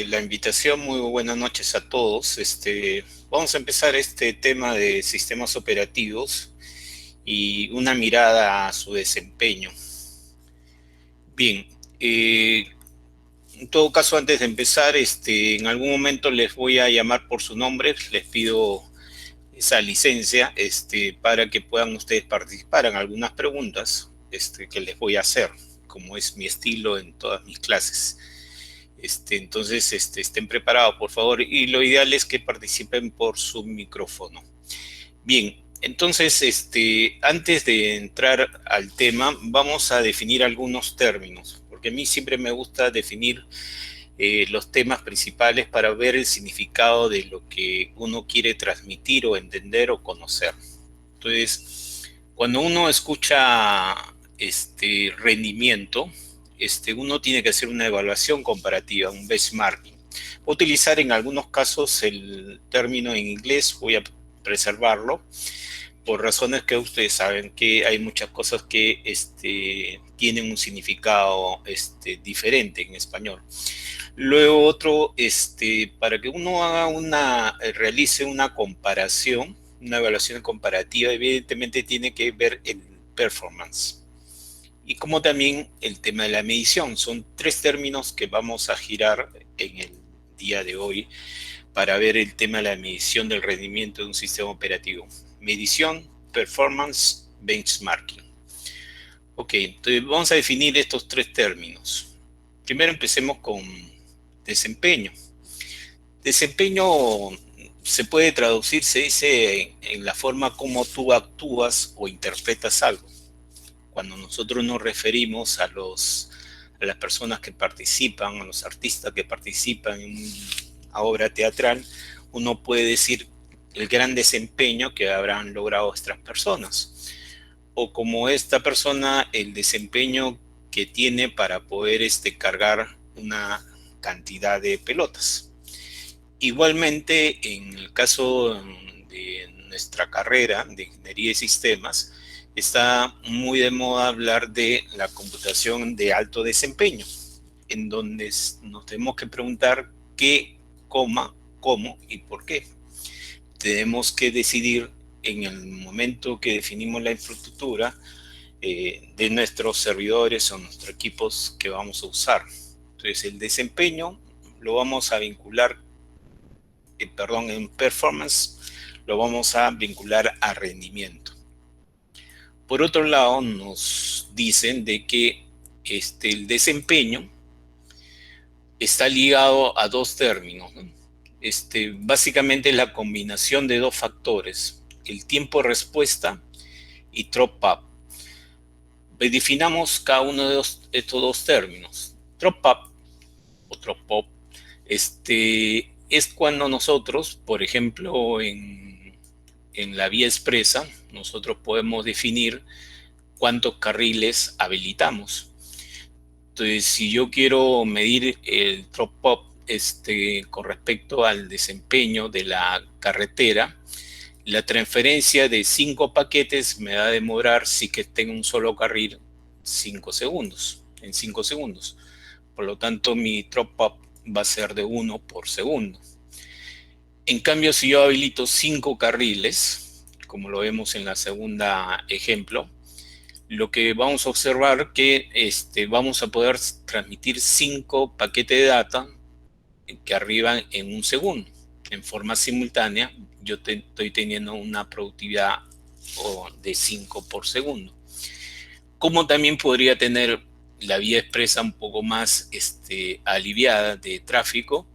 la invitación. Muy buenas noches a todos. Vamos a empezar este tema de sistemas operativos y una mirada a su desempeño. Bien, en todo caso, antes de empezar, en algún momento les voy a llamar por su nombre. Les pido esa licencia, para que puedan ustedes participar en algunas preguntas, que les voy a hacer, como es mi estilo en todas mis clases. Entonces, estén preparados, por favor, y lo ideal es que participen por su micrófono. Bien, entonces, antes de entrar al tema, vamos a definir algunos términos, porque a mí siempre me gusta definir los temas principales para ver el significado de lo que uno quiere transmitir o entender o conocer. Entonces, cuando uno escucha rendimiento, uno tiene que hacer una evaluación comparativa, un benchmarking. Voy a utilizar en algunos casos el término en inglés, voy a preservarlo, por razones que ustedes saben que hay muchas cosas que tienen un significado diferente en español. Luego otro, para que uno realice una comparación, una evaluación comparativa, evidentemente tiene que ver el performance. Y como también el tema de la medición. Son tres términos que vamos a girar en el día de hoy para ver el tema de la medición del rendimiento de un sistema operativo. Medición, performance, benchmarking. Ok, entonces vamos a definir estos tres términos. Primero empecemos con desempeño. Desempeño se puede traducir, se dice, en la forma como tú actúas o interpretas algo. Cuando nosotros nos referimos a las personas que participan, a los artistas que participan en una obra teatral, uno puede decir el gran desempeño que habrán logrado estas personas. O como esta persona, el desempeño que tiene para poder cargar una cantidad de pelotas. Igualmente, en el caso de nuestra carrera de ingeniería de sistemas, está muy de moda hablar de la computación de alto desempeño, en donde nos tenemos que preguntar qué, cómo y por qué. Tenemos que decidir en el momento que definimos la infraestructura de nuestros servidores o nuestros equipos que vamos a usar. Entonces, el desempeño lo vamos a vincular, en performance, lo vamos a vincular a rendimiento. Por otro lado, nos dicen de que el desempeño está ligado a dos términos, ¿no? Básicamente la combinación de dos factores, el tiempo de respuesta y drop-up. Definamos cada uno de estos dos términos. Drop-up o drop-up es cuando nosotros, por ejemplo, en la vía expresa, nosotros podemos definir cuántos carriles habilitamos. Entonces, si yo quiero medir el drop-up con respecto al desempeño de la carretera, la transferencia de 5 paquetes me va a demorar, si que tengo un solo carril, 5 segundos, en 5 segundos. Por lo tanto, mi drop-up va a ser de 1 por segundo. En cambio, si yo habilito 5 carriles, como lo vemos en la segunda ejemplo, lo que vamos a observar que vamos a poder transmitir 5 paquetes de data que arriban en un segundo. En forma simultánea, yo estoy teniendo una productividad de 5 por segundo. Como también podría tener la vía expresa un poco más aliviada de tráfico,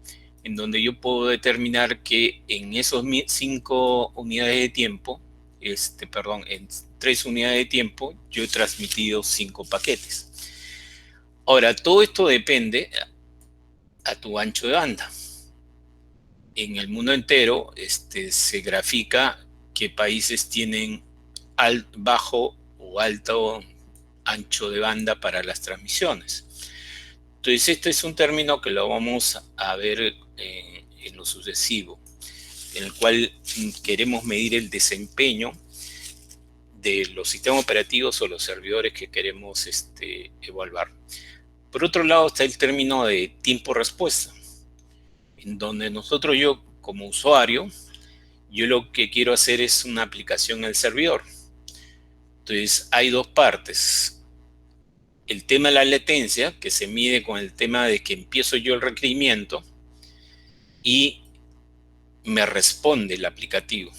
en donde yo puedo determinar que en esos 5 unidades de tiempo, en 3 unidades de tiempo, yo he transmitido 5 paquetes. Ahora, todo esto depende a tu ancho de banda. En el mundo entero se grafica qué países tienen bajo o alto ancho de banda para las transmisiones. Entonces, este es un término que lo vamos a ver en lo sucesivo, en el cual queremos medir el desempeño de los sistemas operativos o los servidores que queremos evaluar. Por otro lado está el término de tiempo respuesta. en donde yo como usuario, yo lo que quiero hacer es una aplicación al servidor. Entonces hay dos partes. El tema de la latencia, que se mide con el tema de que empiezo yo el requerimiento y me responde el aplicativo.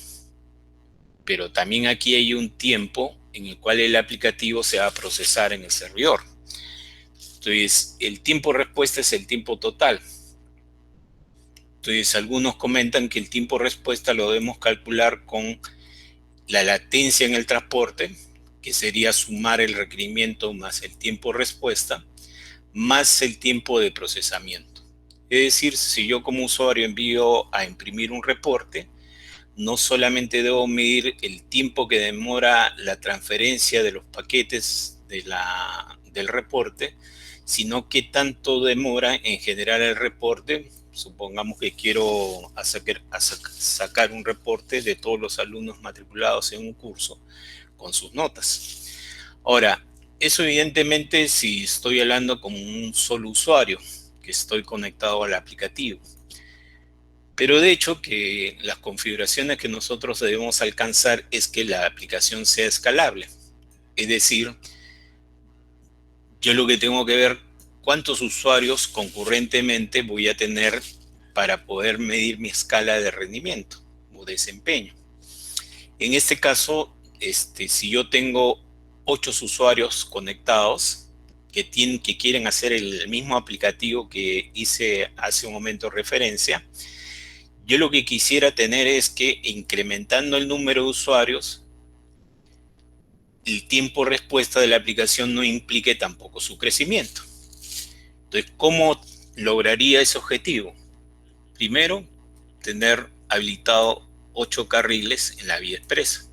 Pero también aquí hay un tiempo en el cual el aplicativo se va a procesar en el servidor. Entonces, el tiempo de respuesta es el tiempo total. Entonces, algunos comentan que el tiempo de respuesta lo debemos calcular con la latencia en el transporte, que sería sumar el requerimiento más el tiempo de respuesta, más el tiempo de procesamiento. Es decir, si yo como usuario envío a imprimir un reporte, no solamente debo medir el tiempo que demora la transferencia de los paquetes del reporte, sino qué tanto demora en generar el reporte. Supongamos que quiero sacar un reporte de todos los alumnos matriculados en un curso con sus notas. Ahora, eso evidentemente si estoy hablando como un solo usuario, que estoy conectado al aplicativo. Pero de hecho que las configuraciones que nosotros debemos alcanzar es que la aplicación sea escalable. Es decir, yo lo que tengo que ver cuántos usuarios concurrentemente voy a tener para poder medir mi escala de rendimiento o desempeño. En este caso, si yo tengo 8 usuarios conectados que quieren hacer el mismo aplicativo que hice hace un momento referencia, yo lo que quisiera tener es que incrementando el número de usuarios, el tiempo de respuesta de la aplicación no implique tampoco su crecimiento. Entonces, ¿cómo lograría ese objetivo? Primero, tener habilitado 8 carriles en la vía expresa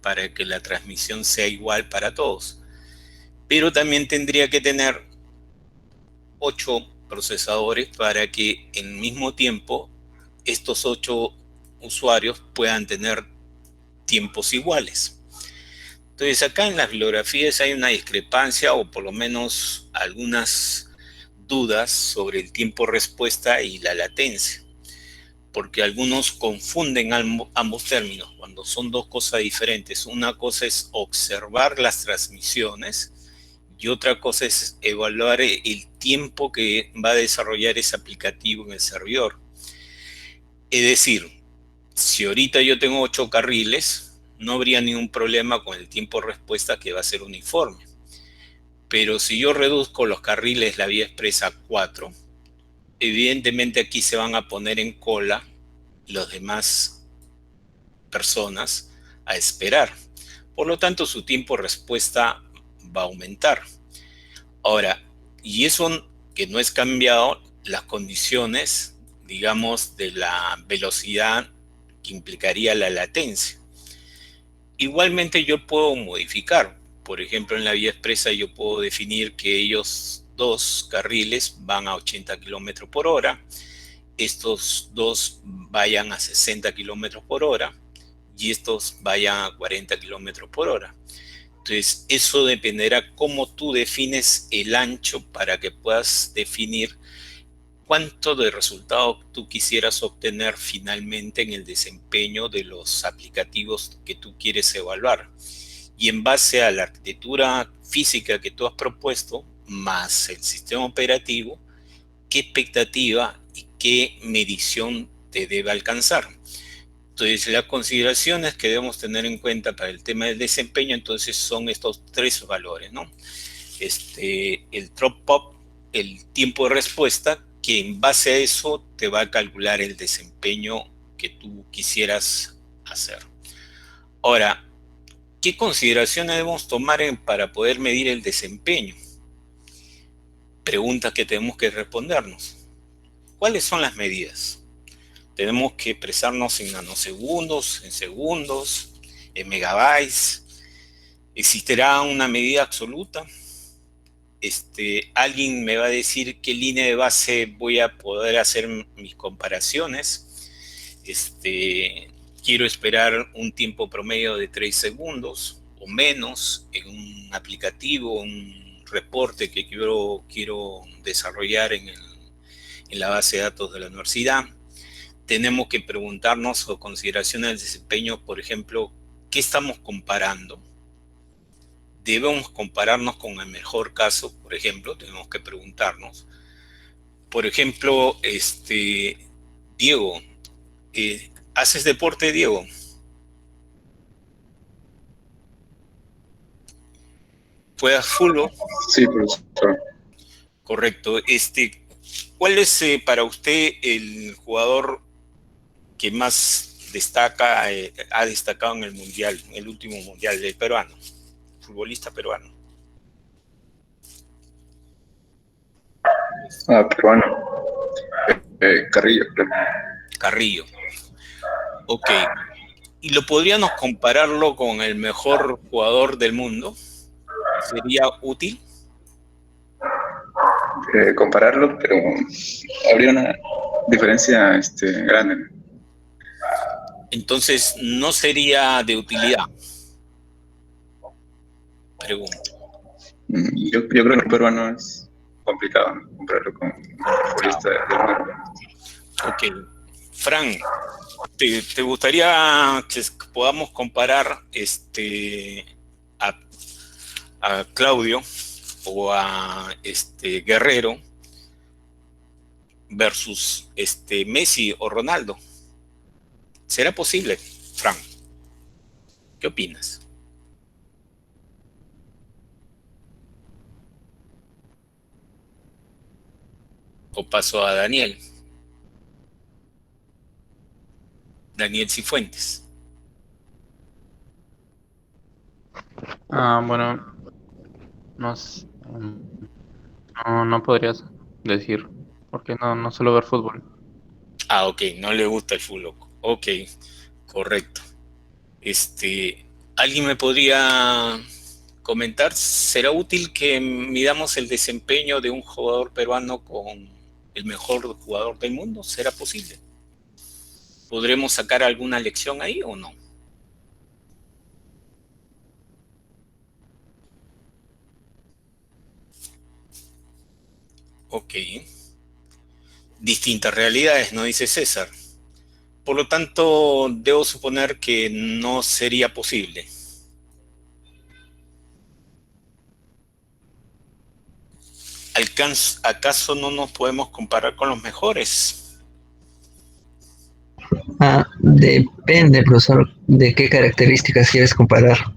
para que la transmisión sea igual para todos. Pero también tendría que tener 8 procesadores para que en mismo tiempo estos 8 usuarios puedan tener tiempos iguales. Entonces acá en las bibliografías hay una discrepancia o por lo menos algunas dudas sobre el tiempo de respuesta y la latencia, porque algunos confunden ambos términos cuando son dos cosas diferentes. Una cosa es observar las transmisiones y otra cosa es evaluar el tiempo que va a desarrollar ese aplicativo en el servidor. Es decir, si ahorita yo tengo 8 carriles, no habría ningún problema con el tiempo de respuesta que va a ser uniforme. Pero si yo reduzco los carriles la vía expresa a 4, evidentemente aquí se van a poner en cola los demás personas a esperar. Por lo tanto, su tiempo de respuesta va a aumentar. Ahora, y eso que no es cambiado, las condiciones, digamos, de la velocidad que implicaría la latencia. Igualmente yo puedo modificar. Por ejemplo, en la vía expresa yo puedo definir que ellos dos carriles van a 80 kilómetros por hora, estos dos vayan a 60 kilómetros por hora y estos vayan a 40 kilómetros por hora. Entonces, eso dependerá cómo tú defines el ancho para que puedas definir cuánto de resultado tú quisieras obtener finalmente en el desempeño de los aplicativos que tú quieres evaluar. Y en base a la arquitectura física que tú has propuesto, más el sistema operativo, qué expectativa y qué medición te debe alcanzar. Entonces, las consideraciones que debemos tener en cuenta para el tema del desempeño, entonces, son estos 3 valores, ¿no? El drop-up, el tiempo de respuesta, que en base a eso te va a calcular el desempeño que tú quisieras hacer. Ahora, ¿qué consideraciones debemos tomar para poder medir el desempeño? Preguntas que tenemos que respondernos. ¿Cuáles son las medidas? Tenemos que expresarnos en nanosegundos, en segundos, en megabytes. ¿Existirá una medida absoluta? Alguien me va a decir qué línea de base voy a poder hacer mis comparaciones. Quiero esperar un tiempo promedio de 3 segundos o menos en un aplicativo, un reporte que quiero desarrollar en la base de datos de la universidad. Tenemos que preguntarnos o consideraciones del desempeño, por ejemplo, ¿qué estamos comparando? Debemos compararnos con el mejor caso, por ejemplo, tenemos que preguntarnos. Por ejemplo, Diego, ¿haces deporte, Diego? ¿Juegas fútbol? Sí, profesor. Correcto. ¿Cuál es para usted el jugador que más destaca, ha destacado en el mundial, en el último mundial, del peruano, futbolista peruano? Peruano. Carrillo, creo. Carrillo. Ok. ¿Y lo podríamos compararlo con el mejor jugador del mundo? ¿Sería útil? Compararlo, pero habría una diferencia grande. Entonces, ¿no sería de utilidad? Pregunto. Yo creo que el peruano es complicado, ¿no? Compararlo con un Complicado. futbolista del mundo. Ok. Fran, ¿te gustaría que podamos comparar a, a Claudio o a Guerrero versus Messi o Ronaldo? ¿Será posible, Fran? ¿Qué opinas? O paso a Daniel Cifuentes. Bueno, no, no podrías decir, porque no suelo ver fútbol. Ah, ok, no le gusta el fútbol. Ok, correcto. ¿Alguien me podría comentar? ¿Será útil que midamos el desempeño de un jugador peruano con el mejor jugador del mundo? ¿Será posible? ¿Podremos sacar alguna lección ahí o no? Ok. Distintas realidades, ¿no? Dice César. Por lo tanto, debo suponer que no sería posible. ¿Acaso no nos podemos comparar con los mejores? Depende, profesor, de qué características quieres comparar.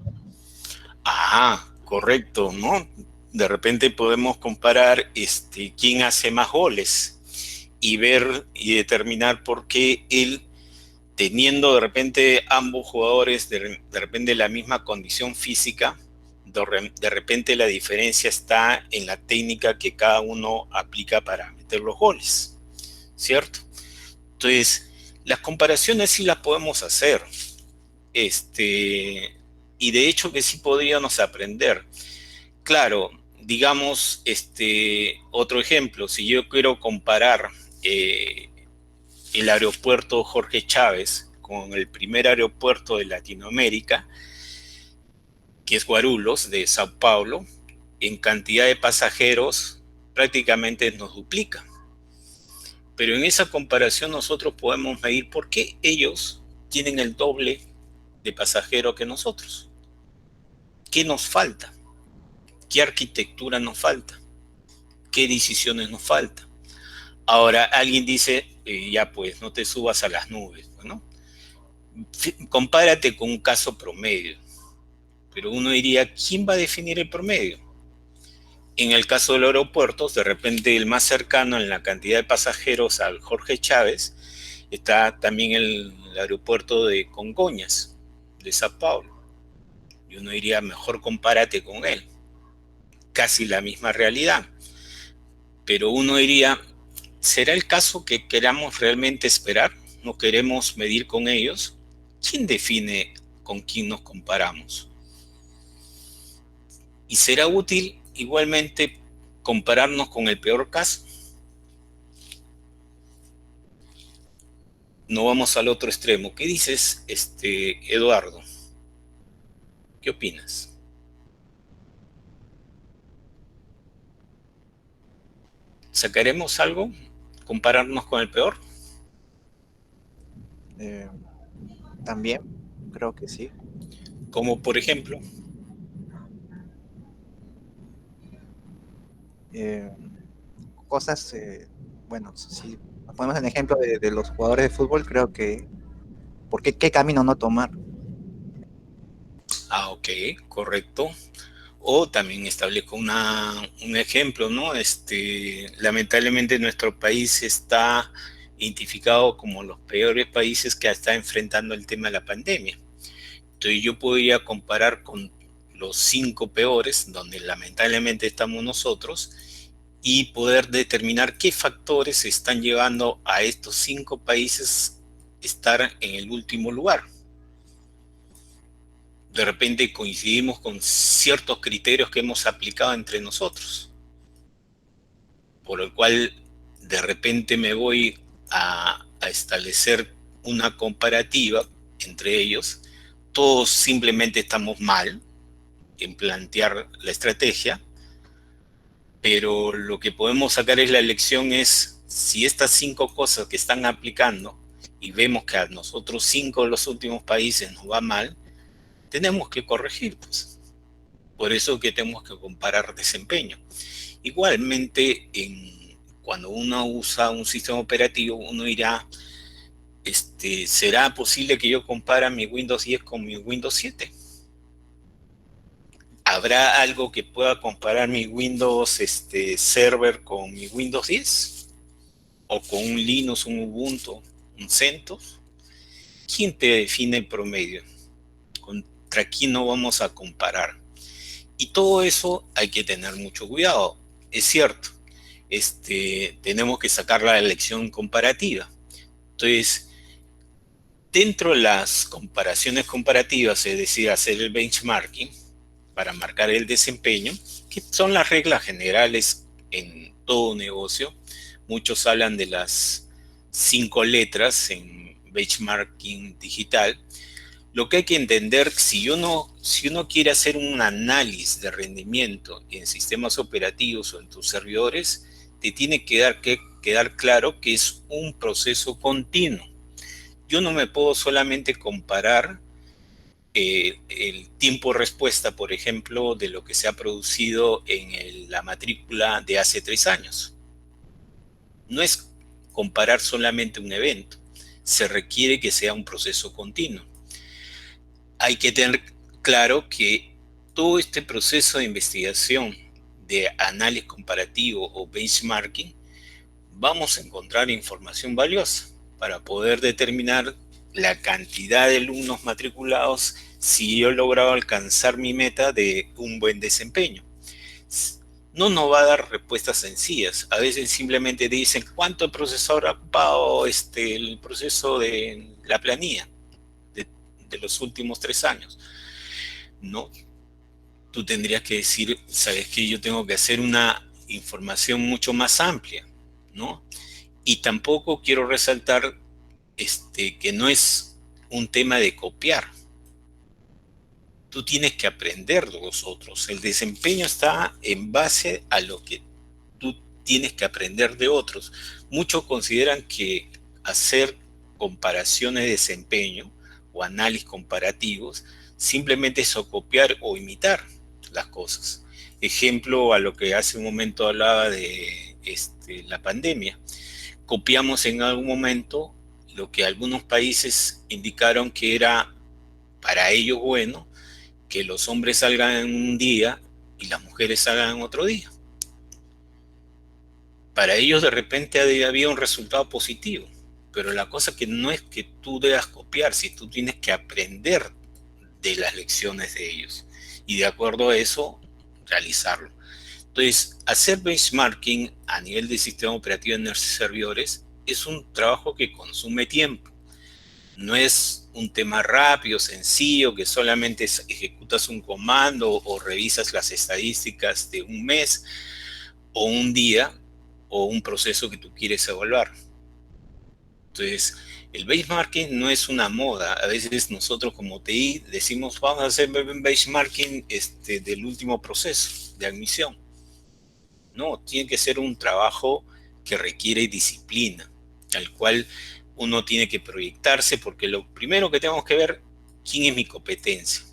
Ah, correcto, ¿no? De repente podemos comparar quién hace más goles y ver y determinar por qué él, teniendo de repente ambos jugadores de repente la misma condición física, de repente la diferencia está en la técnica que cada uno aplica para meter los goles, ¿cierto? Entonces, las comparaciones sí las podemos hacer, y de hecho que sí podríamos aprender. Claro, digamos, otro ejemplo, si yo quiero comparar eh, el aeropuerto Jorge Chávez con el primer aeropuerto de Latinoamérica, que es Guarulhos, de Sao Paulo, en cantidad de pasajeros prácticamente nos duplica. Pero en esa comparación nosotros podemos medir por qué ellos tienen el doble de pasajeros que nosotros. ¿Qué nos falta? ¿Qué arquitectura nos falta? ¿Qué decisiones nos faltan? Ahora, alguien dice, ya pues, no te subas a las nubes, ¿no? Compárate con un caso promedio. Pero uno diría, ¿quién va a definir el promedio? En el caso de los aeropuertos, de repente el más cercano en la cantidad de pasajeros al Jorge Chávez está también el aeropuerto de Congonhas, de Sao Paulo. Y uno diría, mejor compárate con él. Casi la misma realidad. Pero uno diría, ¿será el caso que queramos realmente esperar? ¿No queremos medir con ellos? ¿Quién define con quién nos comparamos? ¿Y será útil igualmente compararnos con el peor caso? No vamos al otro extremo. ¿Qué dices, Eduardo? ¿Qué opinas? ¿Sacaremos algo compararnos con el peor? También, creo que sí. Como por ejemplo, Cosas, bueno, si ponemos el ejemplo de los jugadores de fútbol, creo que, ¿por qué camino no tomar? ok, correcto. O también establezco un ejemplo, ¿no? Lamentablemente nuestro país está identificado como los peores países que está enfrentando el tema de la pandemia. Entonces yo podría comparar con los 5 peores, donde lamentablemente estamos nosotros, y poder determinar qué factores están llevando a estos 5 países estar en el último lugar. De repente coincidimos con ciertos criterios que hemos aplicado entre nosotros, por el cual de repente me voy a establecer una comparativa entre ellos. Todos simplemente estamos mal en plantear la estrategia, pero lo que podemos sacar es la lección es si estas 5 cosas que están aplicando y vemos que a nosotros 5 de los últimos países nos va mal, tenemos que corregir, pues. Por eso que tenemos que comparar desempeño. Igualmente, cuando uno usa un sistema operativo, uno dirá, ¿será posible que yo compare mi Windows 10 con mi Windows 7? ¿Habrá algo que pueda comparar mi Windows Server con mi Windows 10? ¿O con un Linux, un Ubuntu, un CentOS? ¿Quién te define el promedio? ¿Contra quién no vamos a comparar? Y todo eso hay que tener mucho cuidado. Es cierto, tenemos que sacar la lección comparativa. Entonces, dentro de las comparaciones comparativas, es decir, hacer el benchmarking para marcar el desempeño, que son las reglas generales en todo negocio. Muchos hablan de las 5 letras en benchmarking digital. Lo que hay que entender, si uno quiere hacer un análisis de rendimiento en sistemas operativos o en tus servidores, te tiene que quedar claro que es un proceso continuo. Yo no me puedo solamente comparar el tiempo de respuesta, por ejemplo, de lo que se ha producido en la matrícula de hace 3 años. No es comparar solamente un evento, se requiere que sea un proceso continuo. Hay que tener claro que todo este proceso de investigación, de análisis comparativo o benchmarking, vamos a encontrar información valiosa para poder determinar la cantidad de alumnos matriculados si yo he logrado alcanzar mi meta de un buen desempeño. No nos va a dar respuestas sencillas. A veces simplemente dicen cuánto el procesador ha ocupado el proceso de la planilla de los últimos 3 años. No, tú tendrías que decir, sabes que yo tengo que hacer una información mucho más amplia, ¿no? Y tampoco quiero resaltar que no es un tema de copiar. Tú tienes que aprender de los otros. El desempeño está en base a lo que tú tienes que aprender de otros. Muchos consideran que hacer comparaciones de desempeño o análisis comparativos simplemente es copiar o imitar las cosas. Ejemplo a lo que hace un momento hablaba de la pandemia. Copiamos en algún momento lo que algunos países indicaron que era para ellos bueno, que los hombres salgan en un día y las mujeres salgan en otro día. Para ellos de repente había un resultado positivo, pero la cosa que no es que tú debas copiar, si tú tienes que aprender de las lecciones de ellos y de acuerdo a eso realizarlo. Entonces, hacer benchmarking a nivel de sistema operativo en nuestros servidores es un trabajo que consume tiempo. No es un tema rápido, sencillo, que solamente ejecutas un comando o revisas las estadísticas de un mes o un día o un proceso que tú quieres evaluar. Entonces, el benchmarking no es una moda. A veces nosotros como TI decimos, vamos a hacer benchmarking del último proceso de admisión. No, tiene que ser un trabajo que requiere disciplina, al cual uno tiene que proyectarse, porque lo primero que tenemos que ver, ¿quién es mi competencia?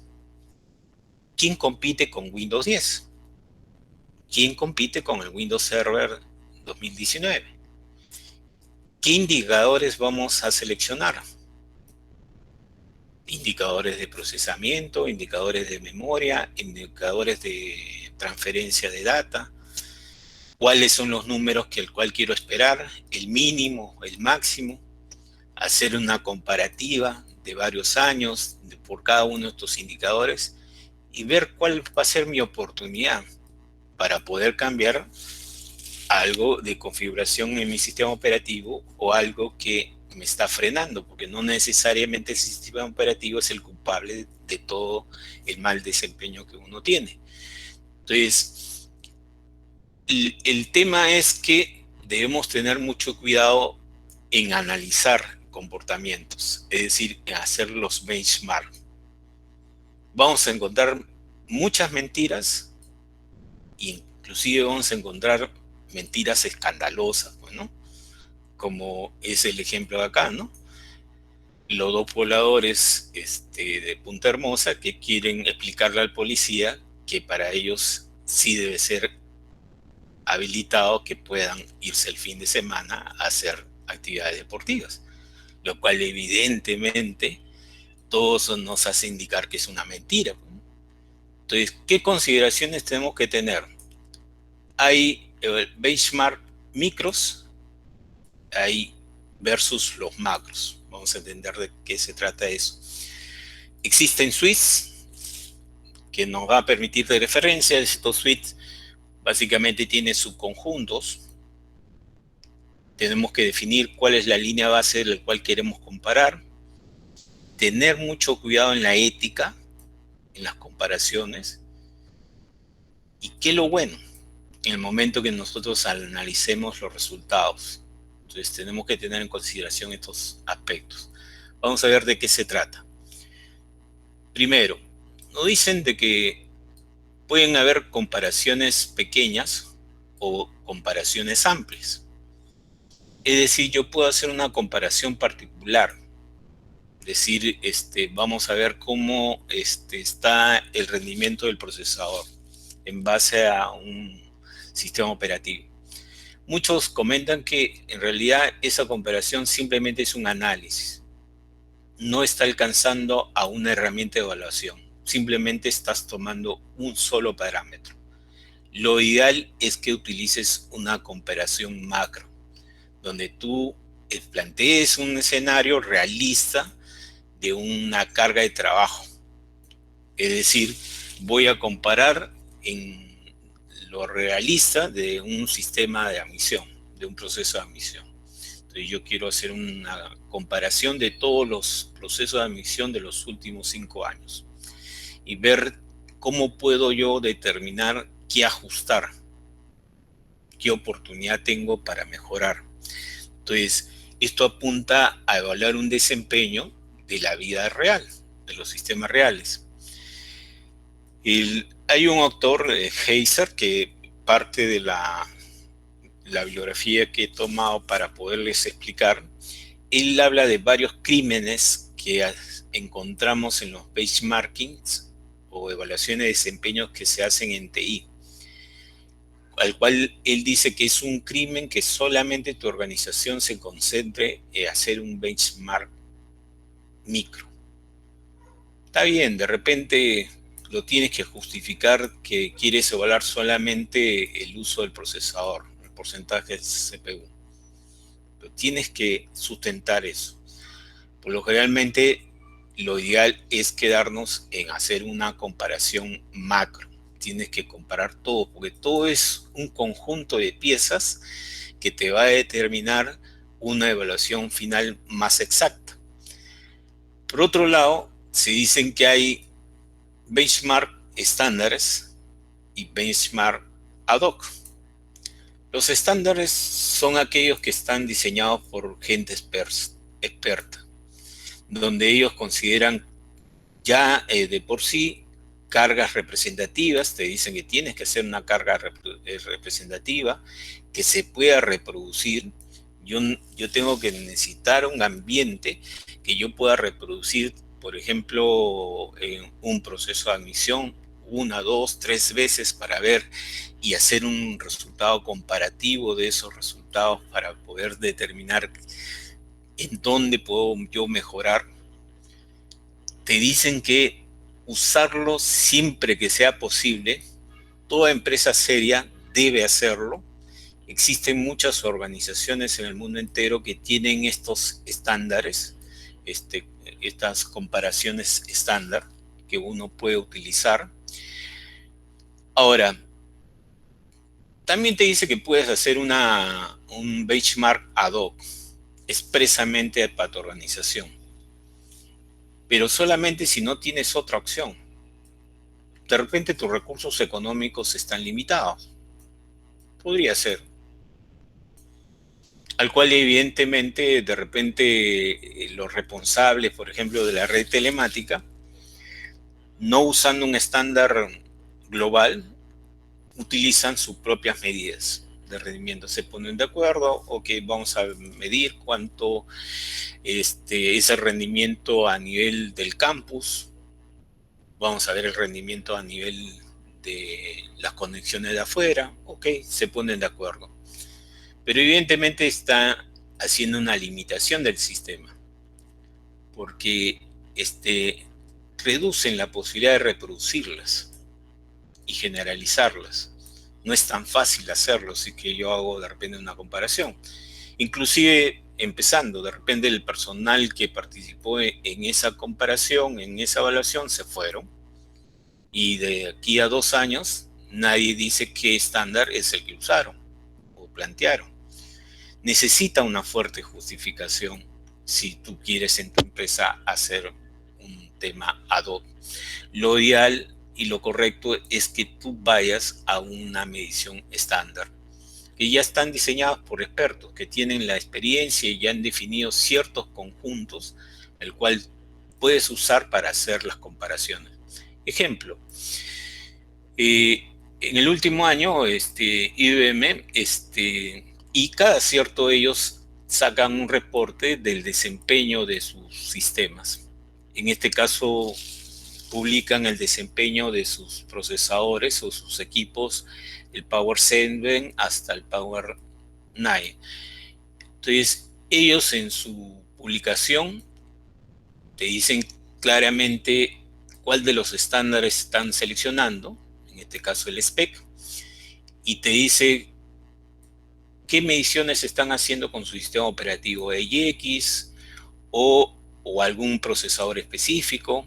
¿Quién compite con Windows 10? ¿Quién compite con el Windows Server 2019? ¿Qué indicadores vamos a seleccionar? Indicadores de procesamiento, indicadores de memoria, indicadores de transferencia de data. ¿Cuáles son los números que el cual quiero esperar? ¿El mínimo, el máximo? Hacer una comparativa de varios años por cada uno de estos indicadores y ver cuál va a ser mi oportunidad para poder cambiar algo de configuración en mi sistema operativo o algo que me está frenando, porque no necesariamente el sistema operativo es el culpable de todo el mal desempeño que uno tiene. Entonces, el tema es que debemos tener mucho cuidado en analizar comportamientos, es decir, en hacer los benchmark. Vamos a encontrar muchas mentiras, inclusive vamos a encontrar mentiras escandalosas, ¿no? Como es el ejemplo de acá, ¿no? Los dos pobladores de Punta Hermosa que quieren explicarle al policía que para ellos sí debe ser habilitado que puedan irse el fin de semana a hacer actividades deportivas, lo cual evidentemente todo eso nos hace indicar que es una mentira. Entonces, ¿qué consideraciones tenemos que tener? Hay benchmark micros, hay versus los macros. Vamos a entender de qué se trata eso. Existen suites que nos va a permitir de referencia. Estos suites básicamente tienen subconjuntos. Tenemos que definir cuál es la línea base de la cual queremos comparar. Tener mucho cuidado en la ética, en las comparaciones. ¿Y qué es lo bueno? En el momento que nosotros analicemos los resultados. Entonces tenemos que tener en consideración estos aspectos. Vamos a ver de qué se trata. Primero, nos dicen de que pueden haber comparaciones pequeñas o comparaciones amplias. Es decir, yo puedo hacer una comparación particular. Decir, vamos a ver cómo está el rendimiento del procesador en base a un sistema operativo. Muchos comentan que en realidad esa comparación simplemente es un análisis. No está alcanzando a una herramienta de evaluación. Simplemente estás tomando un solo parámetro. Lo ideal es que utilices una comparación macro, donde tú plantees un escenario realista de una carga de trabajo. Es decir, voy a comparar en lo realista de un sistema de admisión, de un proceso de admisión. Entonces yo quiero hacer una comparación de todos los procesos de admisión de los últimos 5 años y ver cómo puedo yo determinar qué ajustar, qué oportunidad tengo para mejorar. Entonces, esto apunta a evaluar un desempeño de la vida real, de los sistemas reales. Hay un autor, Heiser, que parte de la bibliografía que he tomado para poderles explicar, él habla de varios crímenes que encontramos en los benchmarkings o evaluaciones de desempeño que se hacen en TI, al cual él dice que es un crimen que solamente tu organización se concentre en hacer un benchmark micro. Está bien, de repente lo tienes que justificar que quieres evaluar solamente el uso del procesador, el porcentaje de CPU. Pero tienes que sustentar eso. Por lo generalmente, lo ideal es quedarnos en hacer una comparación macro. Tienes que comparar todo, porque todo es un conjunto de piezas que te va a determinar una evaluación final más exacta. Por otro lado, se dicen que hay benchmark estándares y benchmark ad hoc. Los estándares son aquellos que están diseñados por gente experta, donde ellos consideran ya de por sí cargas representativas, te dicen que tienes que hacer una carga representativa que se pueda reproducir. Yo tengo que necesitar un ambiente que yo pueda reproducir, por ejemplo, en un proceso de admisión, 1, 2, 3 veces para ver y hacer un resultado comparativo de esos resultados para poder determinar en dónde puedo yo mejorar. Te dicen que usarlo siempre que sea posible. Toda empresa seria debe hacerlo. Existen muchas organizaciones en el mundo entero que tienen estos estándares, estas comparaciones estándar que uno puede utilizar. Ahora, también te dice que puedes hacer un benchmark ad hoc, expresamente para tu organización, pero solamente si no tienes otra opción. De repente tus recursos económicos están limitados. Podría ser. Al cual evidentemente de repente los responsables, por ejemplo, de la red telemática, no usando un estándar global, utilizan sus propias medidas de rendimiento. Se ponen de acuerdo, ok, vamos a medir cuánto es el rendimiento a nivel del campus, vamos a ver el rendimiento a nivel de las conexiones de afuera, ok, se ponen de acuerdo. Pero evidentemente está haciendo una limitación del sistema, porque reducen la posibilidad de reproducirlas y generalizarlas. No es tan fácil hacerlo si que yo hago de repente una comparación. Inclusive empezando, de repente el personal que participó en esa comparación, en esa evaluación, se fueron. Y de aquí a 2 años, nadie dice qué estándar es el que usaron o plantearon. Necesita una fuerte justificación si tú quieres en tu empresa hacer un tema ad hoc. Lo ideal y lo correcto es que tú vayas a una medición estándar, que ya están diseñadas por expertos, que tienen la experiencia y ya han definido ciertos conjuntos, el cual puedes usar para hacer las comparaciones. Ejemplo, en el último año, IBM, y cada cierto ellos sacan un reporte del desempeño de sus sistemas. En este caso, publican el desempeño de sus procesadores o sus equipos, el Power 7 hasta el Power 9. Entonces, ellos en su publicación te dicen claramente cuál de los estándares están seleccionando, en este caso el SPEC, y te dice qué mediciones están haciendo con su sistema operativo AIX o algún procesador específico.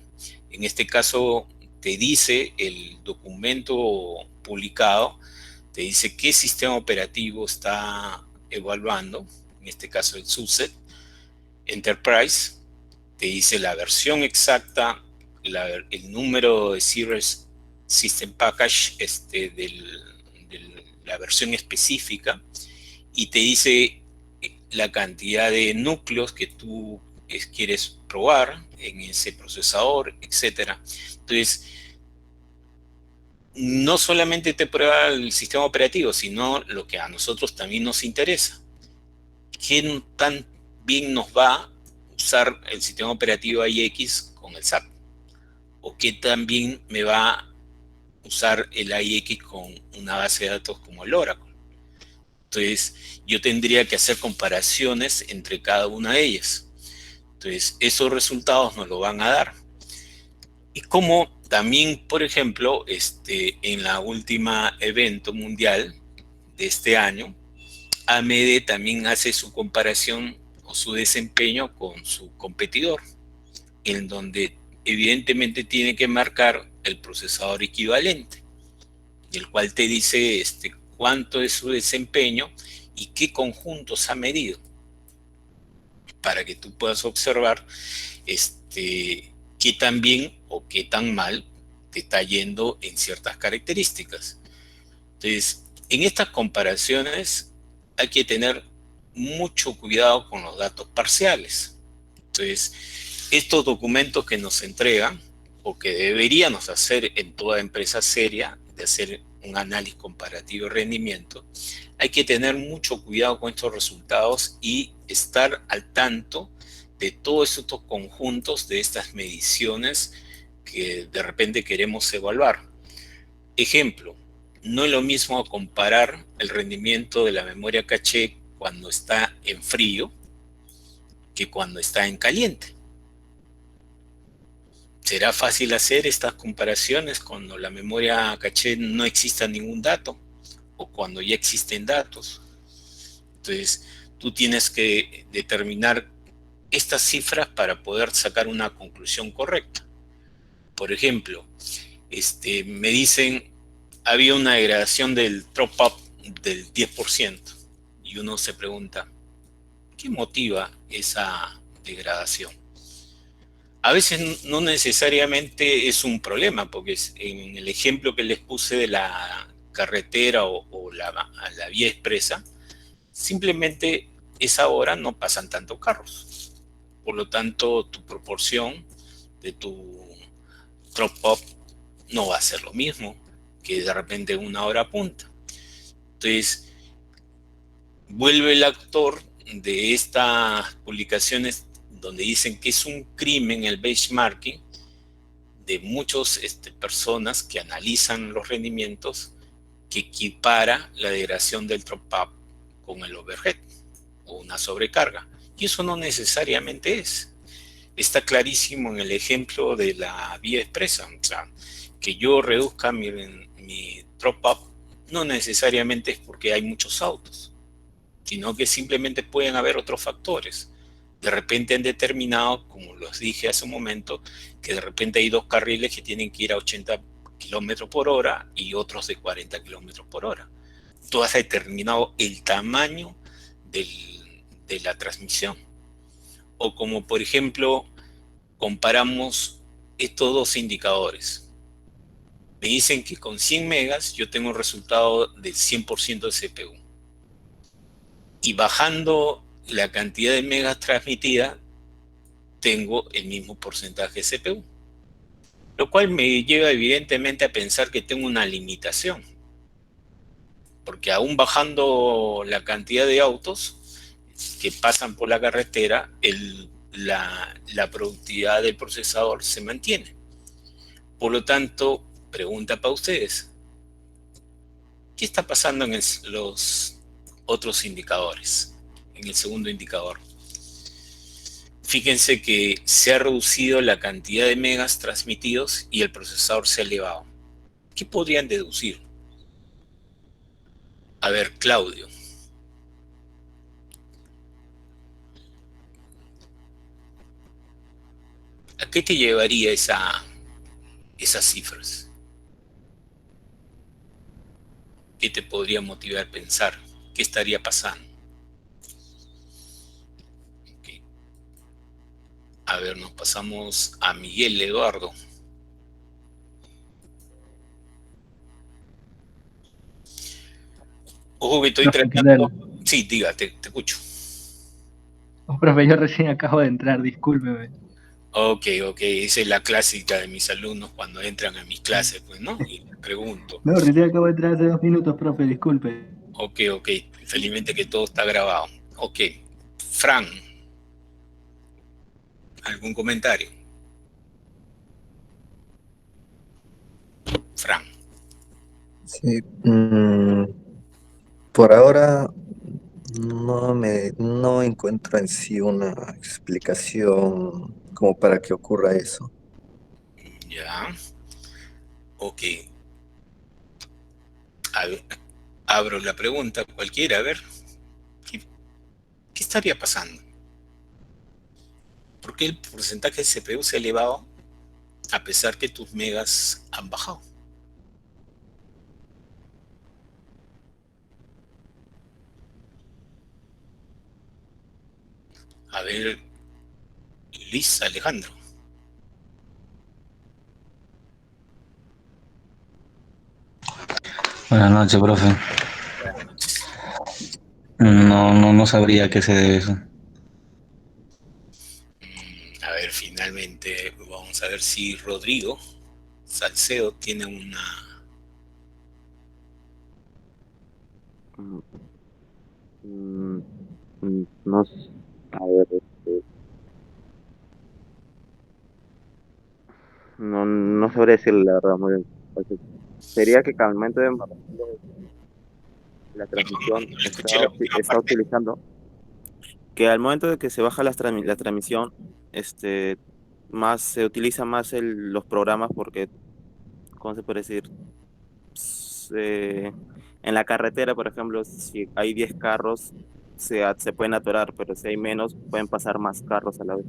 En este caso te dice el documento publicado, te dice qué sistema operativo está evaluando, en este caso el subset Enterprise, te dice la versión exacta, el número de Series System Package de la versión específica, y te dice la cantidad de núcleos que tú quieres probar en ese procesador, etc. Entonces, no solamente te prueba el sistema operativo, sino lo que a nosotros también nos interesa. ¿Qué tan bien nos va a usar el sistema operativo AIX con el SAP? ¿O qué tan bien me va a usar el AIX con una base de datos como el Oracle? Entonces, yo tendría que hacer comparaciones entre cada una de ellas. Entonces, esos resultados nos lo van a dar. Y como también, por ejemplo, en la última evento mundial de este año, AMD también hace su comparación o su desempeño con su competidor, en donde evidentemente tiene que marcar el procesador equivalente, el cual te dice cuánto es su desempeño y qué conjuntos ha medido, para que tú puedas observar qué tan bien o qué tan mal te está yendo en ciertas características. Entonces, en estas comparaciones hay que tener mucho cuidado con los datos parciales. Entonces, estos documentos que nos entregan o que deberíamos hacer en toda empresa seria, de hacer un análisis comparativo de rendimiento, hay que tener mucho cuidado con estos resultados y estar al tanto de todos estos conjuntos de estas mediciones que de repente queremos evaluar. Ejemplo, no es lo mismo comparar el rendimiento de la memoria caché cuando está en frío que cuando está en caliente. ¿Será fácil hacer estas comparaciones cuando la memoria caché no exista ningún dato o cuando ya existen datos? Entonces, tú tienes que determinar estas cifras para poder sacar una conclusión correcta. Por ejemplo, me dicen, había una degradación del drop-up del 10%, y uno se pregunta, ¿qué motiva esa degradación? A veces no necesariamente es un problema, porque en el ejemplo que les puse de la carretera o la vía expresa, simplemente esa hora no pasan tantos carros. Por lo tanto, tu proporción de tu drop-up no va a ser lo mismo que de repente una hora punta. Entonces, vuelve el actor de estas publicaciones donde dicen que es un crimen el benchmarking de muchas personas que analizan los rendimientos, que equipara la degradación del drop-up con el overhead o una sobrecarga. Y eso no necesariamente es. Está clarísimo en el ejemplo de la vía expresa. O sea, que yo reduzca mi drop-up no necesariamente es porque hay muchos autos, sino que simplemente pueden haber otros factores. De repente han determinado, como los dije hace un momento, que de repente hay dos carriles que tienen que ir a 80 kilómetros por hora y otros de 40 kilómetros por hora. Tú has determinado el tamaño de la transmisión. O como por ejemplo, comparamos estos dos indicadores. Me dicen que con 100 megas yo tengo un resultado del 100% de CPU. Y bajando la cantidad de megas transmitida, tengo el mismo porcentaje de CPU. Lo cual me lleva evidentemente a pensar que tengo una limitación. Porque aún bajando la cantidad de autos que pasan por la carretera, la productividad del procesador se mantiene. Por lo tanto, pregunta para ustedes, ¿qué está pasando en los otros indicadores? En el segundo indicador. Fíjense que se ha reducido la cantidad de megas transmitidos y el procesador se ha elevado. ¿Qué podrían deducir? A ver, Claudio. ¿A qué te llevaría esas cifras? ¿Qué te podría motivar a pensar? ¿Qué estaría pasando? Okay. A ver, nos pasamos a Miguel Eduardo. Ojo que estoy tratando... Sí, diga, te escucho. Oh, profe, yo recién acabo de entrar, discúlpeme. Ok, esa es la clásica de mis alumnos cuando entran a mis clases, pues, ¿no? Y les pregunto. No, recién acabo de entrar hace 2 minutos, profe, disculpe. Ok, felizmente que todo está grabado. Ok, Fran, ¿algún comentario? Fran. Sí, por ahora no encuentro en sí una explicación como para que ocurra eso. Ya. Ok. Abro la pregunta cualquiera, a ver. ¿Qué estaría pasando? ¿Por qué el porcentaje de CPU se ha elevado a pesar que tus megas han bajado? A ver, Luis Alejandro. Buenas noches, profe. Buenas noches. No sabría a qué se debe eso. A ver, finalmente vamos Vamos a ver si Rodrigo Salcedo tiene una... No, a ver, no sabría decirle la verdad muy bien. Sería que al momento de la transmisión No escuché la última está parte. utilizando, que al momento de que se baja la transmisión, más se utiliza más los programas porque, ¿cómo se puede decir? En la carretera, por ejemplo, si hay 10 carros, se pueden atorar, pero si hay menos, pueden pasar más carros a la vez.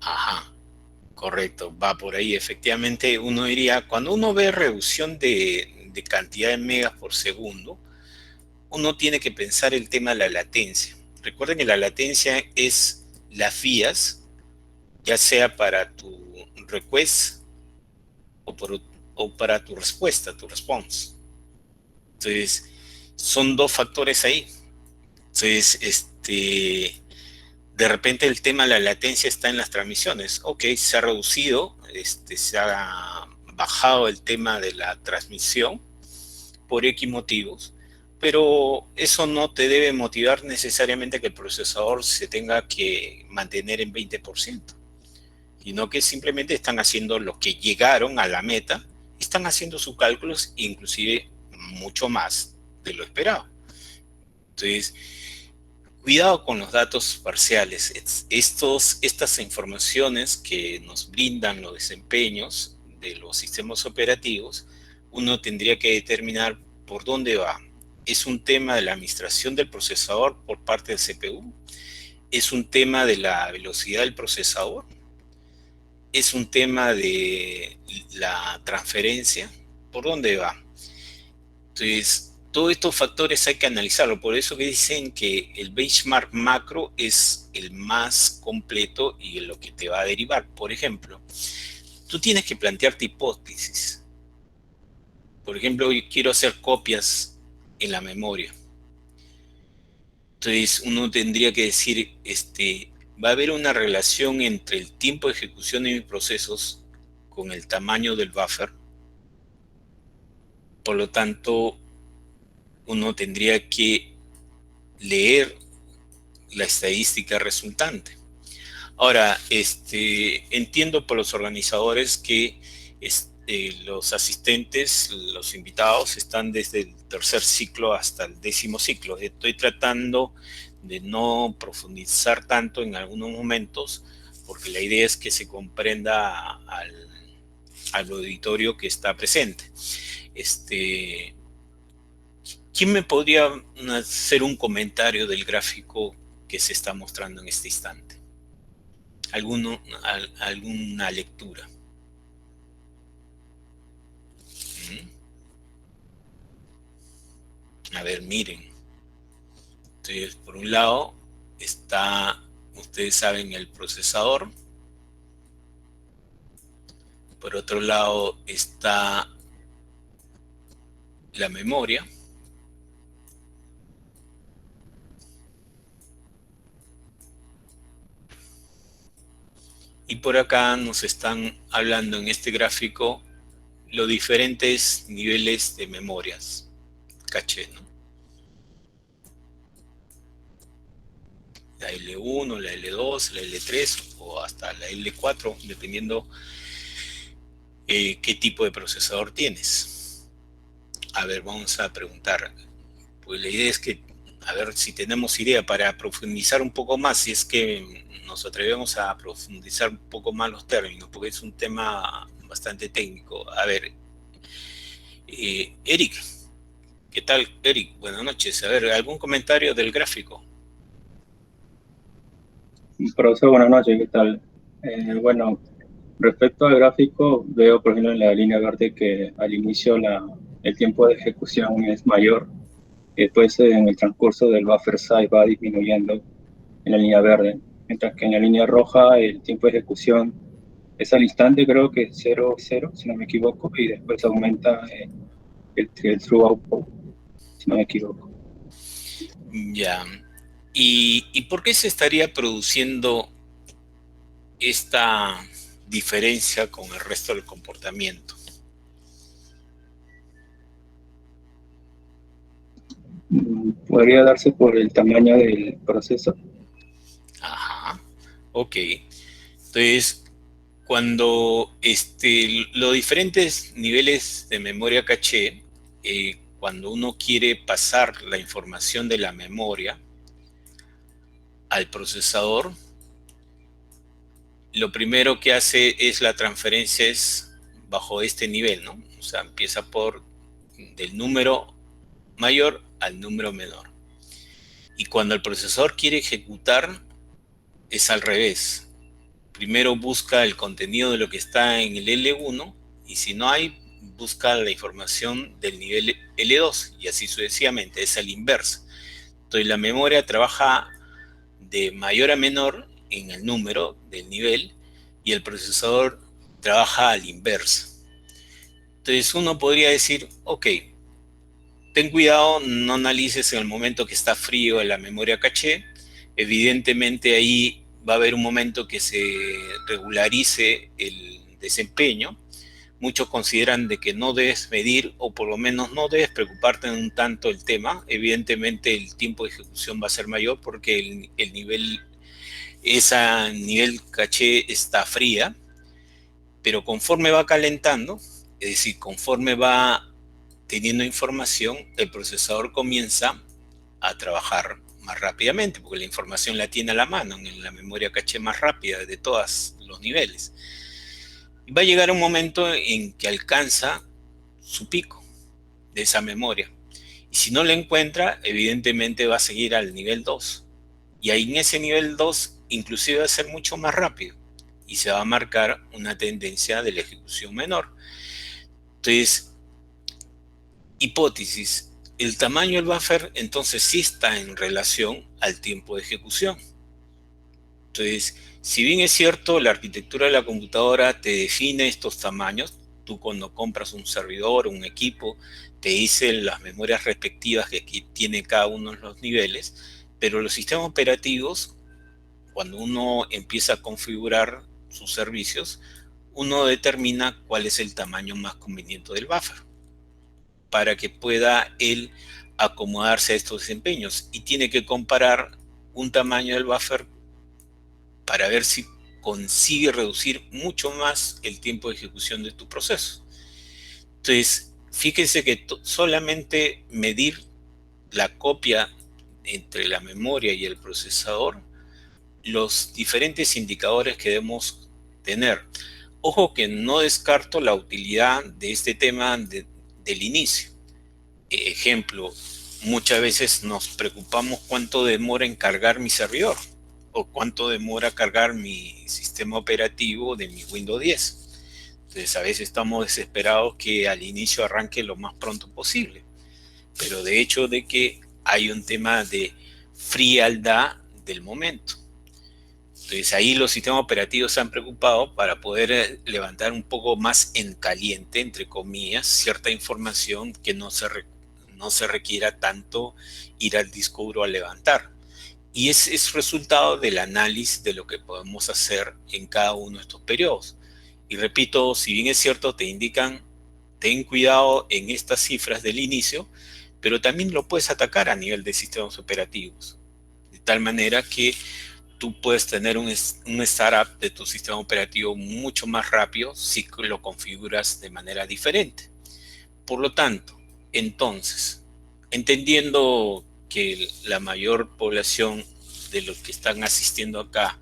Ajá, correcto, va por ahí. Efectivamente, uno diría, cuando uno ve reducción de cantidad de megas por segundo, uno tiene que pensar el tema de la latencia. Recuerden que la latencia es las vías, ya sea para tu request o para tu respuesta, tu response. Entonces, son dos factores ahí. Entonces, de repente el tema de la latencia está en las transmisiones. Ok, se ha reducido, se ha bajado el tema de la transmisión por X motivos, pero eso no te debe motivar necesariamente que el procesador se tenga que mantener en 20%, sino que simplemente están haciendo los que llegaron a la meta, están haciendo sus cálculos, inclusive mucho más de lo esperado. Entonces, cuidado con los datos parciales. Estas informaciones que nos brindan los desempeños de los sistemas operativos, uno tendría que determinar por dónde va. ¿Es un tema de la administración del procesador por parte del CPU? ¿Es un tema de la velocidad del procesador? ¿Es un tema de la transferencia? ¿Por dónde va? Entonces, todos estos factores hay que analizarlo. Por eso que dicen que el benchmark macro es el más completo y lo que te va a derivar. Por ejemplo, tú tienes que plantearte hipótesis. Por ejemplo, yo quiero hacer copias en la memoria. Entonces, uno tendría que decir, va a haber una relación entre el tiempo de ejecución de mis procesos con el tamaño del buffer. Por lo tanto, uno tendría que leer la estadística resultante. Ahora, entiendo por los organizadores que los asistentes, los invitados, están desde el tercer ciclo hasta el 10º ciclo. Estoy tratando de no profundizar tanto en algunos momentos, porque la idea es que se comprenda al auditorio que está presente. ¿Quién me podría hacer un comentario del gráfico que se está mostrando en este instante? ¿Alguna lectura? A ver, miren. Entonces, por un lado está, ustedes saben, el procesador. Por otro lado está la memoria. Y por acá nos están hablando en este gráfico los diferentes niveles de memorias, caché, ¿no? La L1, la L2, la L3 o hasta la L4, dependiendo qué tipo de procesador tienes. A ver, vamos a preguntar. Pues la idea es que, a ver si tenemos idea para profundizar un poco más, si es que nos atrevemos a profundizar un poco más los términos, porque es un tema bastante técnico. A ver, Eric, ¿qué tal, Eric? Buenas noches. A ver, ¿algún comentario del gráfico? Profesor, buenas noches, ¿qué tal? Bueno, respecto al gráfico, veo, por ejemplo, en la línea verde que al inicio el tiempo de ejecución es mayor, después en el transcurso del buffer size va disminuyendo en la línea verde, mientras que en la línea roja el tiempo de ejecución es al instante, creo que 0, 0, si no me equivoco, y después aumenta el true output, si no me equivoco. Ya. ¿Y por qué se estaría produciendo esta diferencia con el resto del comportamiento? Podría darse por el tamaño del proceso. Ajá, ok. Entonces, cuando los diferentes niveles de memoria caché, cuando uno quiere pasar la información de la memoria al procesador, lo primero que hace es la transferencia es bajo este nivel, ¿no? O sea, empieza del número mayor al número menor. Y cuando el procesador quiere ejecutar, es al revés. Primero busca el contenido de lo que está en el L1 y si no hay, busca la información del nivel L2 y así sucesivamente, es al inverso. Entonces la memoria trabaja de mayor a menor en el número del nivel y el procesador trabaja al inverso. Entonces uno podría decir, ok, ten cuidado, no analices en el momento que está frío en la memoria caché. Evidentemente ahí va a haber un momento que se regularice el desempeño. Muchos consideran de que no debes medir o por lo menos no debes preocuparte un tanto el tema. Evidentemente el tiempo de ejecución va a ser mayor porque el nivel caché está fría, pero conforme va calentando, es decir, conforme va teniendo información, el procesador comienza a trabajar más rápidamente, porque la información la tiene a la mano en la memoria caché más rápida de todos los niveles. Y va a llegar un momento en que alcanza su pico de esa memoria. Y si no la encuentra, evidentemente va a seguir al nivel 2. Y ahí en ese nivel 2 inclusive va a ser mucho más rápido. Y se va a marcar una tendencia de la ejecución menor. Entonces, hipótesis, el tamaño del buffer entonces sí está en relación al tiempo de ejecución. Entonces, si bien es cierto, la arquitectura de la computadora te define estos tamaños, tú cuando compras un servidor o un equipo, te dice las memorias respectivas que tiene cada uno de los niveles, pero los sistemas operativos, cuando uno empieza a configurar sus servicios, uno determina cuál es el tamaño más conveniente del buffer para que pueda él acomodarse a estos desempeños y tiene que comparar un tamaño del buffer para ver si consigue reducir mucho más el tiempo de ejecución de tu proceso. Entonces, fíjense que solamente medir la copia entre la memoria y el procesador, los diferentes indicadores que debemos tener. Ojo que no descarto la utilidad de este tema del inicio. Ejemplo, muchas veces nos preocupamos cuánto demora en cargar mi servidor o cuánto demora cargar mi sistema operativo de mi Windows 10. Entonces a veces estamos desesperados que al inicio arranque lo más pronto posible. Pero de hecho de que hay un tema de frialdad del momento. Entonces ahí los sistemas operativos se han preocupado para poder levantar un poco más en caliente, entre comillas, cierta información que no se requiera tanto ir al disco duro a levantar. Y es resultado del análisis de lo que podemos hacer en cada uno de estos periodos. Y repito, si bien es cierto, te indican, ten cuidado en estas cifras del inicio, pero también lo puedes atacar a nivel de sistemas operativos. De tal manera que tú puedes tener un startup de tu sistema operativo mucho más rápido si lo configuras de manera diferente. Por lo tanto, entonces, entendiendo que la mayor población de los que están asistiendo acá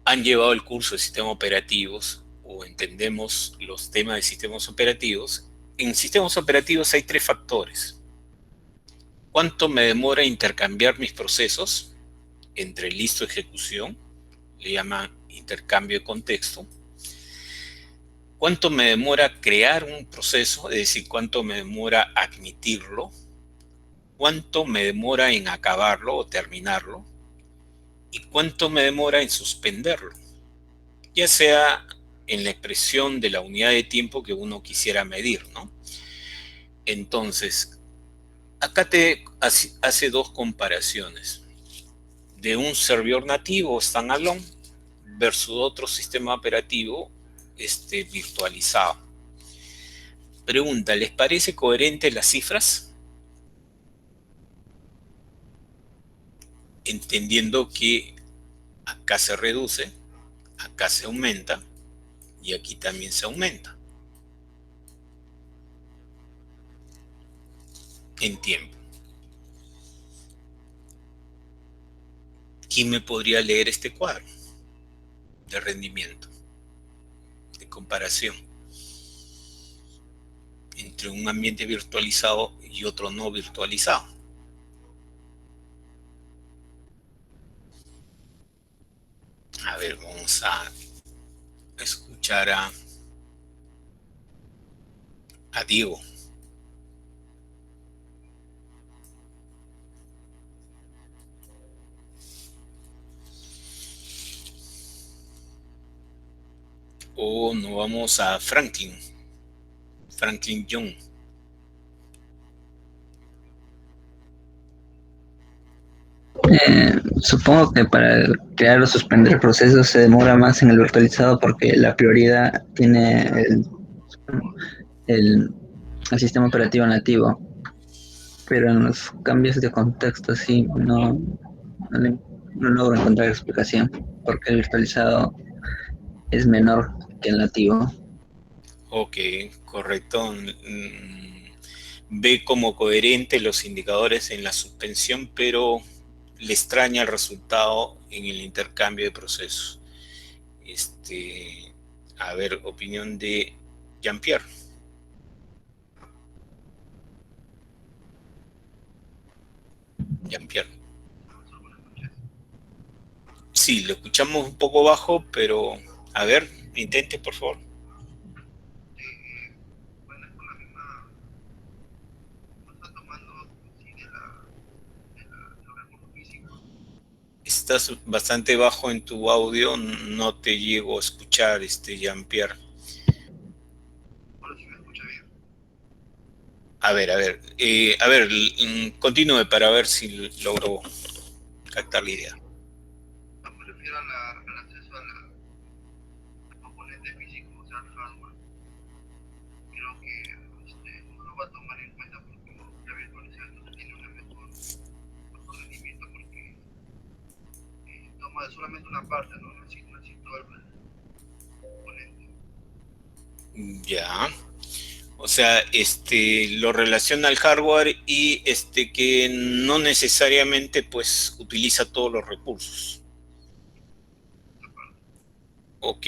han llevado el curso de sistemas operativos o entendemos los temas de sistemas operativos, en sistemas operativos hay 3 factores. ¿Cuánto me demora intercambiar mis procesos entre listo y ejecución? Le llaman intercambio de contexto. ¿Cuánto me demora crear un proceso? Es decir, ¿cuánto me demora admitirlo? ¿Cuánto me demora en acabarlo o terminarlo? ¿Y cuánto me demora en suspenderlo? Ya sea en la expresión de la unidad de tiempo que uno quisiera medir, ¿no? Entonces, acá te hace 2 comparaciones. De un servidor nativo standalone versus otro sistema operativo virtualizado. Pregunta, ¿les parece coherente las cifras? Entendiendo que acá se reduce, acá se aumenta y aquí también se aumenta en tiempo. ¿Quién me podría leer este cuadro de rendimiento, de comparación entre un ambiente virtualizado y otro no virtualizado? A ver, vamos a escuchar a Diego. O nos vamos a Franklin Young. Supongo que para crear o suspender procesos se demora más en el virtualizado porque la prioridad tiene el sistema operativo nativo, pero en los cambios de contexto sí no logro encontrar explicación porque el virtualizado es menor que el nativo. Ok, correcto. Ve como coherente los indicadores en la suspensión, pero le extraña el resultado en el intercambio de procesos. A ver, opinión de Jean-Pierre. Jean-Pierre. Sí, lo escuchamos un poco bajo, pero a ver, intente, por favor. Estás bastante bajo en tu audio, no te llego a escuchar, Jean-Pierre. A ver, continúe para ver si logro captar la idea. Me refiero al acceso al componente físico, o sea, al hardware. Creo que no lo va a tomar en cuenta porque la virtualización tiene un mejor rendimiento porque toma solamente una parte, no necesito todo el componente. Ya. O sea, lo relaciona al hardware y que no necesariamente pues utiliza todos los recursos. Ok,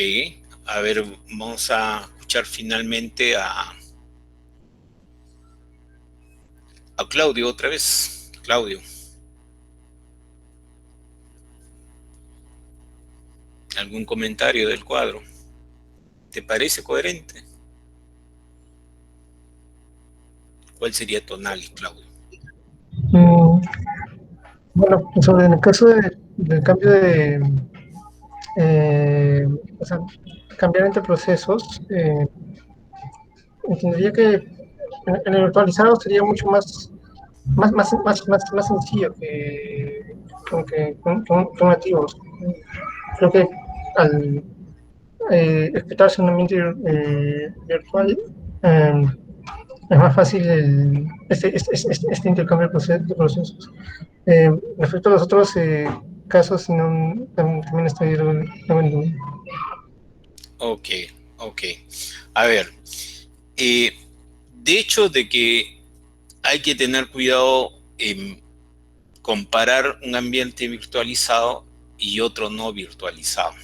a ver, vamos a escuchar finalmente a Claudio otra vez. Claudio. ¿Algún comentario del cuadro? ¿Te parece coherente? ¿Cuál sería tu análisis, Claudio? Bueno, sobre en el caso del cambio de, o sea, cambiar entre procesos, entendería que en el virtualizado sería mucho más sencillo que un nativo. Creo que al ejecutarse en un ambiente virtual, es más fácil este intercambio de procesos. Respecto a los otros casos, también estoy de acuerdo. Ok. A ver, de hecho de que hay que tener cuidado en comparar un ambiente virtualizado y otro no virtualizado.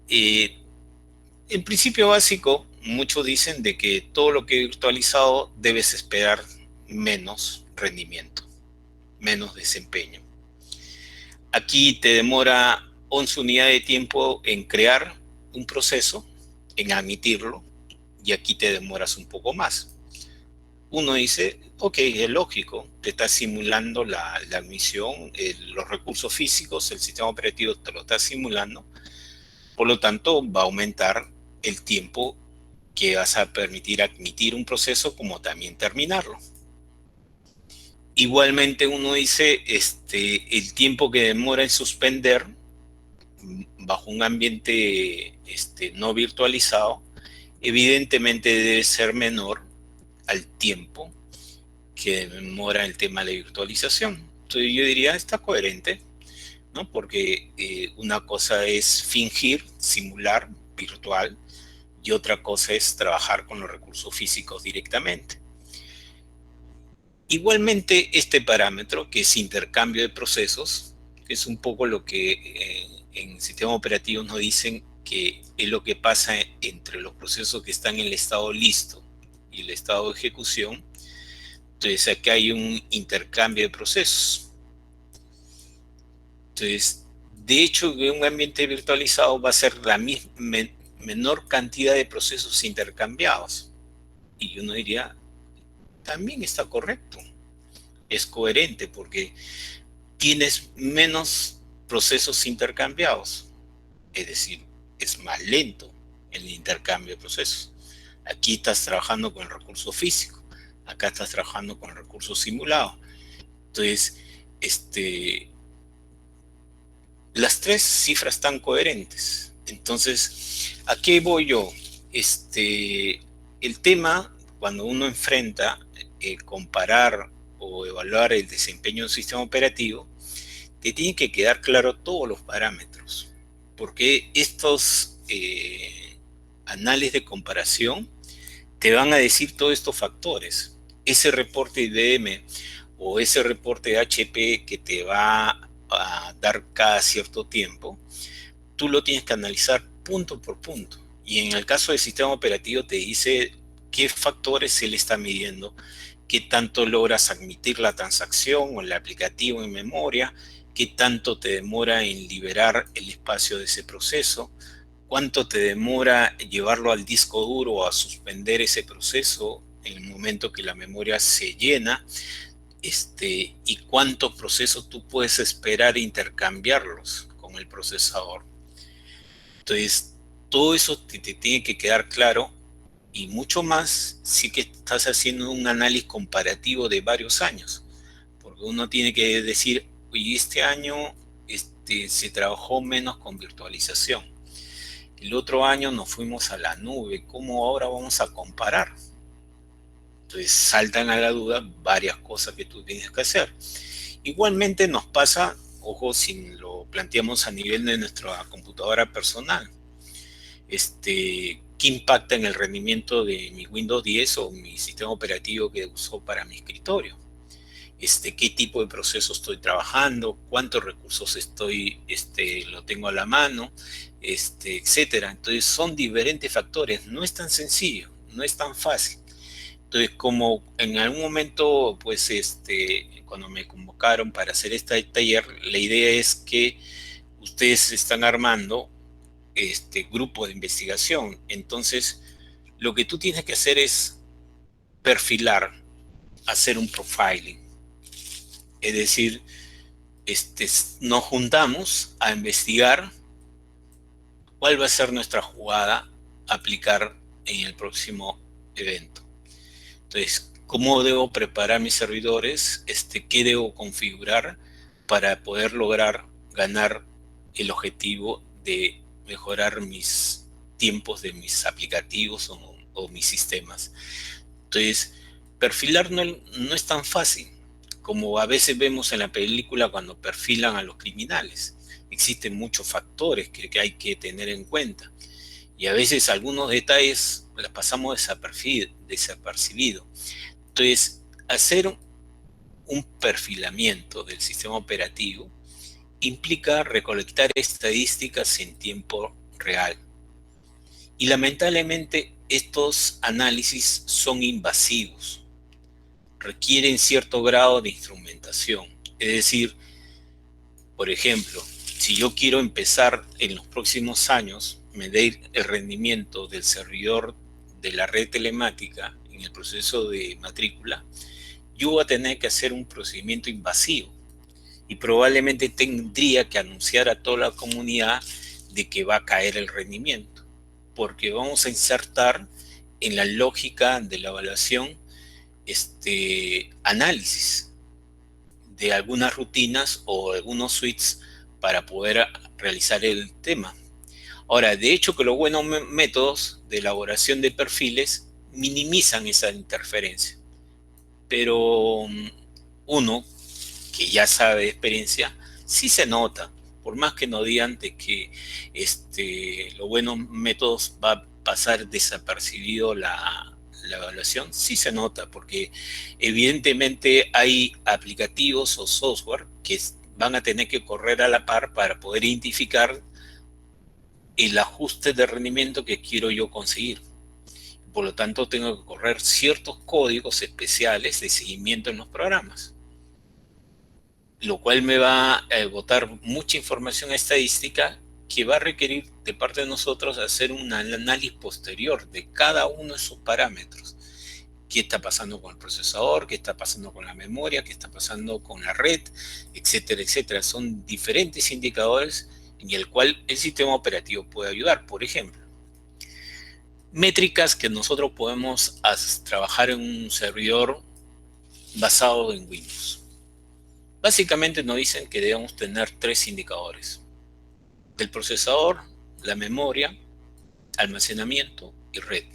En principio básico, muchos dicen de que todo lo que es virtualizado debes esperar menos rendimiento, menos desempeño. Aquí te demora 11 unidades de tiempo en crear un proceso, en admitirlo, y aquí te demoras un poco más. Uno dice, ok, es lógico, te está simulando la admisión, los recursos físicos, el sistema operativo te lo está simulando, por lo tanto va a aumentar el tiempo que vas a permitir admitir un proceso como también terminarlo. Igualmente uno dice, el tiempo que demora en suspender bajo un ambiente no virtualizado, evidentemente debe ser menor al tiempo que demora el tema de la virtualización. Entonces yo diría, está coherente, ¿no? Porque una cosa es fingir, simular, virtual, y otra cosa es trabajar con los recursos físicos directamente. Igualmente, este parámetro, que es intercambio de procesos, que es un poco lo que en sistemas operativos nos dicen que es lo que pasa entre los procesos que están en el estado listo y el estado de ejecución. Entonces, aquí hay un intercambio de procesos. Entonces, de hecho, en un ambiente virtualizado va a ser la menor cantidad de procesos intercambiados. Y uno diría, también está correcto. Es coherente porque tienes menos procesos intercambiados. Es decir, es más lento el intercambio de procesos. Aquí estás trabajando con el recurso físico. Acá estás trabajando con el recurso simulado. Entonces, las tres cifras están coherentes. Entonces, ¿a qué voy yo? El tema, cuando uno enfrenta comparar o evaluar el desempeño de un sistema operativo, te tienen que quedar claros todos los parámetros, porque estos análisis de comparación te van a decir todos estos factores. Ese reporte IBM o ese reporte de HP que te va a dar cada cierto tiempo, tú lo tienes que analizar punto por punto. Y en el caso del sistema operativo te dice qué factores él está midiendo, qué tanto logras admitir la transacción o el aplicativo en memoria, qué tanto te demora en liberar el espacio de ese proceso, cuánto te demora llevarlo al disco duro o a suspender ese proceso en el momento que la memoria se llena, y cuántos procesos tú puedes esperar intercambiarlos con el procesador. Entonces, todo eso te tiene que quedar claro, y mucho más si que estás haciendo un análisis comparativo de varios años, porque uno tiene que decir, oye, este año se trabajó menos con virtualización, el otro año nos fuimos a la nube, ¿cómo ahora vamos a comparar? Entonces saltan a la duda varias cosas que tú tienes que hacer. Igualmente nos pasa, ojo, si lo planteamos a nivel de nuestra computadora personal, ¿qué impacta en el rendimiento de mi Windows 10 o mi sistema operativo que uso para mi escritorio? ¿Qué tipo de proceso estoy trabajando? ¿Cuántos recursos lo tengo a la mano? Etcétera. Entonces son diferentes factores. No es tan sencillo, no es tan fácil. Entonces, como en algún momento, pues, cuando me convocaron para hacer este taller, la idea es que ustedes están armando grupo de investigación. Entonces, lo que tú tienes que hacer es perfilar, hacer un profiling. Es decir, nos juntamos a investigar cuál va a ser nuestra jugada a aplicar en el próximo evento. Entonces, ¿cómo debo preparar mis servidores? ¿Qué debo configurar para poder lograr ganar el objetivo de mejorar mis tiempos de mis aplicativos o mis sistemas? Entonces, perfilar no es tan fácil como a veces vemos en la película cuando perfilan a los criminales. Existen muchos factores que hay que tener en cuenta. Y a veces algunos detalles los pasamos desapercibidos. Entonces, hacer un perfilamiento del sistema operativo implica recolectar estadísticas en tiempo real. Y lamentablemente estos análisis son invasivos, requieren cierto grado de instrumentación. Es decir, por ejemplo, si yo quiero empezar en los próximos años medir el rendimiento del servidor de la red telemática en el proceso de matrícula, yo voy a tener que hacer un procedimiento invasivo y probablemente tendría que anunciar a toda la comunidad de que va a caer el rendimiento, porque vamos a insertar en la lógica de la evaluación análisis de algunas rutinas o algunos suites para poder realizar el tema. Ahora, de hecho que los buenos métodos de elaboración de perfiles minimizan esa interferencia, pero uno que ya sabe de experiencia, sí se nota, por más que no digan de que los buenos métodos va a pasar desapercibido la evaluación, sí se nota, porque evidentemente hay aplicativos o software que van a tener que correr a la par para poder identificar el ajuste de rendimiento que quiero yo conseguir. Por lo tanto, tengo que correr ciertos códigos especiales de seguimiento en los programas, lo cual me va a botar mucha información estadística que va a requerir de parte de nosotros hacer un análisis posterior de cada uno de sus parámetros. ¿Qué está pasando con el procesador? ¿Qué está pasando con la memoria? ¿Qué está pasando con la red? Etcétera, etcétera. Son diferentes indicadores en el cual el sistema operativo puede ayudar. Por ejemplo, métricas que nosotros podemos trabajar en un servidor basado en Windows. Básicamente nos dicen que debemos tener 3 indicadores: del procesador, la memoria, almacenamiento y red.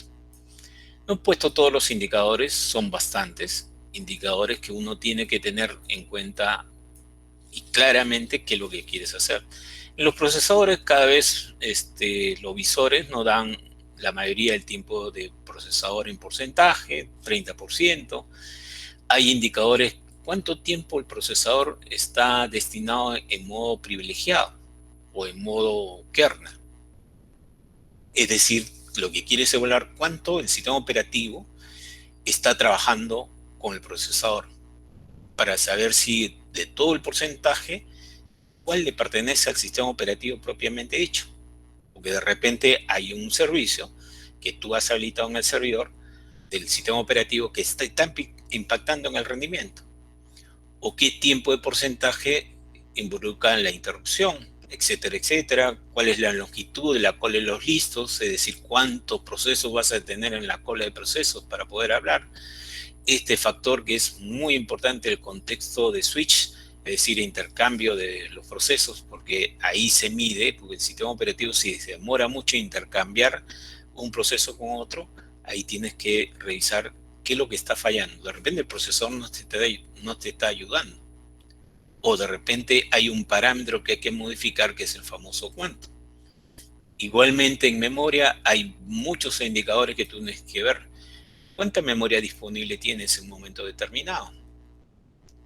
No he puesto todos los indicadores, son bastantes indicadores que uno tiene que tener en cuenta y claramente qué es lo que quieres hacer. En los procesadores cada vez los visores nos dan la mayoría del tiempo de procesador en porcentaje, 30%. Hay indicadores cuánto tiempo el procesador está destinado en modo privilegiado o en modo kernel. Es decir, lo que quiere es evaluar cuánto el sistema operativo está trabajando con el procesador para saber si de todo el porcentaje, cuál le pertenece al sistema operativo propiamente dicho. Porque de repente hay un servicio que tú has habilitado en el servidor del sistema operativo que está impactando en el rendimiento. O qué tiempo de porcentaje involucra la interrupción, etcétera, etcétera. Cuál es la longitud de la cola de los listos, es decir, cuántos procesos vas a tener en la cola de procesos para poder hablar. Este factor que es muy importante en el contexto de switch, es decir, intercambio de los procesos, porque ahí se mide, porque el sistema operativo si se demora mucho en intercambiar un proceso con otro, ahí tienes que revisar qué es lo que está fallando. De repente el procesador no te está ayudando. O de repente hay un parámetro que hay que modificar, que es el famoso cuánto. Igualmente en memoria hay muchos indicadores que tú tienes que ver. ¿Cuánta memoria disponible tienes en un momento determinado?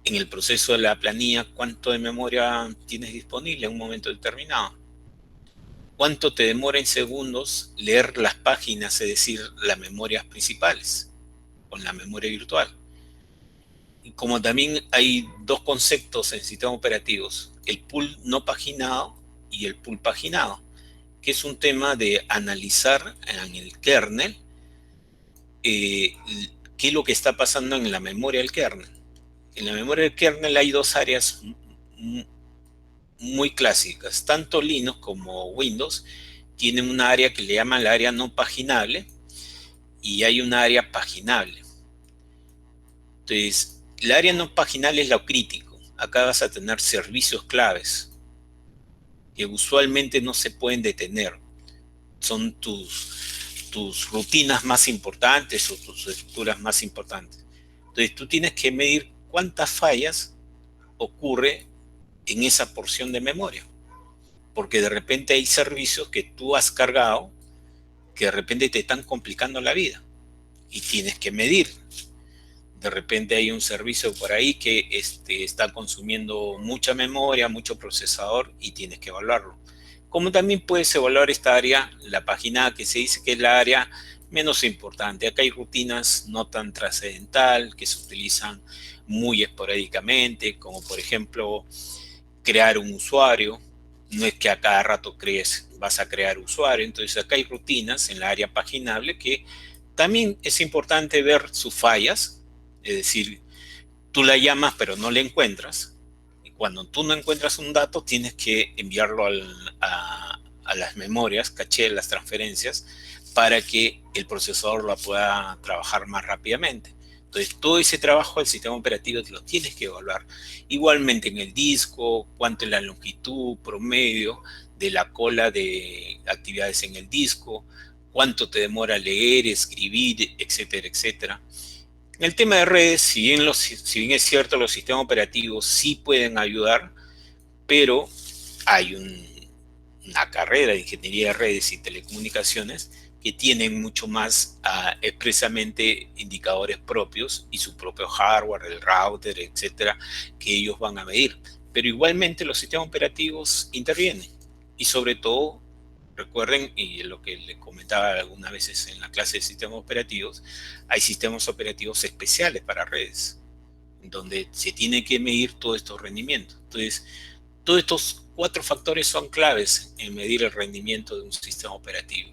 En el proceso de la planilla, ¿cuánto de memoria tienes disponible en un momento determinado? ¿Cuánto te demora en segundos leer las páginas, es decir, las memorias principales, con la memoria virtual? Y como también hay 2 conceptos en sistemas operativos, el pool no paginado y el pool paginado, que es un tema de analizar en el kernel qué es lo que está pasando en la memoria del kernel. En la memoria del kernel hay 2 áreas muy clásicas. Tanto Linux como Windows tienen una área que le llaman la área no paginable y hay una área paginable. Entonces, el área no paginable es lo crítico. Acá vas a tener servicios claves que usualmente no se pueden detener. Son tus rutinas más importantes o tus estructuras más importantes. Entonces, tú tienes que medir cuántas fallas ocurre en esa porción de memoria. Porque de repente hay servicios que tú has cargado que de repente te están complicando la vida y tienes que medir. De repente hay un servicio por ahí que está consumiendo mucha memoria, mucho procesador y tienes que evaluarlo. Como también puedes evaluar esta área, la página que se dice que es la área menos importante. Acá hay rutinas no tan trascendental que se utilizan muy esporádicamente, como por ejemplo crear un usuario. No es que a cada rato vas a crear usuario. Entonces acá hay rutinas en la área paginable que también es importante ver sus fallas. Es decir, tú la llamas pero no la encuentras. Y cuando tú no encuentras un dato, tienes que enviarlo a las memorias, caché, las transferencias, para que el procesador la pueda trabajar más rápidamente. Entonces, todo ese trabajo del sistema operativo te lo tienes que evaluar. Igualmente en el disco, cuánto es la longitud promedio de la cola de actividades en el disco, cuánto te demora leer, escribir, etcétera, etcétera. En el tema de redes, si bien es cierto, los sistemas operativos sí pueden ayudar, pero hay una carrera de ingeniería de redes y telecomunicaciones que tienen mucho más expresamente indicadores propios y su propio hardware, el router, etcétera, que ellos van a medir. Pero igualmente los sistemas operativos intervienen. Y sobre todo, recuerden, y lo que les comentaba algunas veces en la clase de sistemas operativos, hay sistemas operativos especiales para redes, donde se tiene que medir todos estos rendimientos. Entonces, todos estos 4 factores son claves en medir el rendimiento de un sistema operativo.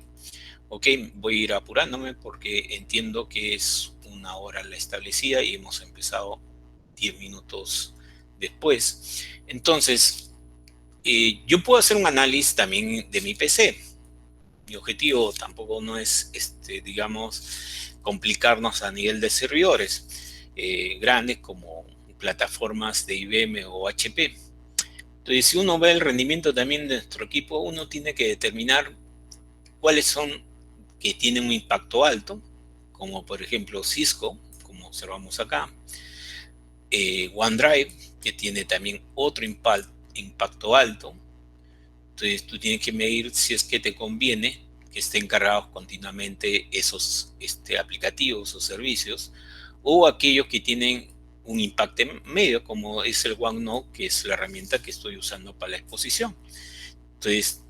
Ok, voy a ir apurándome porque entiendo que es una hora la establecida y hemos empezado 10 minutos después. Entonces, yo puedo hacer un análisis también de mi PC. Mi objetivo tampoco no es, digamos, complicarnos a nivel de servidores grandes como plataformas de IBM o HP. Entonces, si uno ve el rendimiento también de nuestro equipo, uno tiene que determinar cuáles son que tienen un impacto alto, como por ejemplo Cisco, como observamos acá, OneDrive, que tiene también otro impacto alto. Entonces tú tienes que medir si es que te conviene que estén cargados continuamente esos aplicativos o servicios, o aquellos que tienen un impacto medio, como es el OneNote, que es la herramienta que estoy usando para la exposición. Entonces,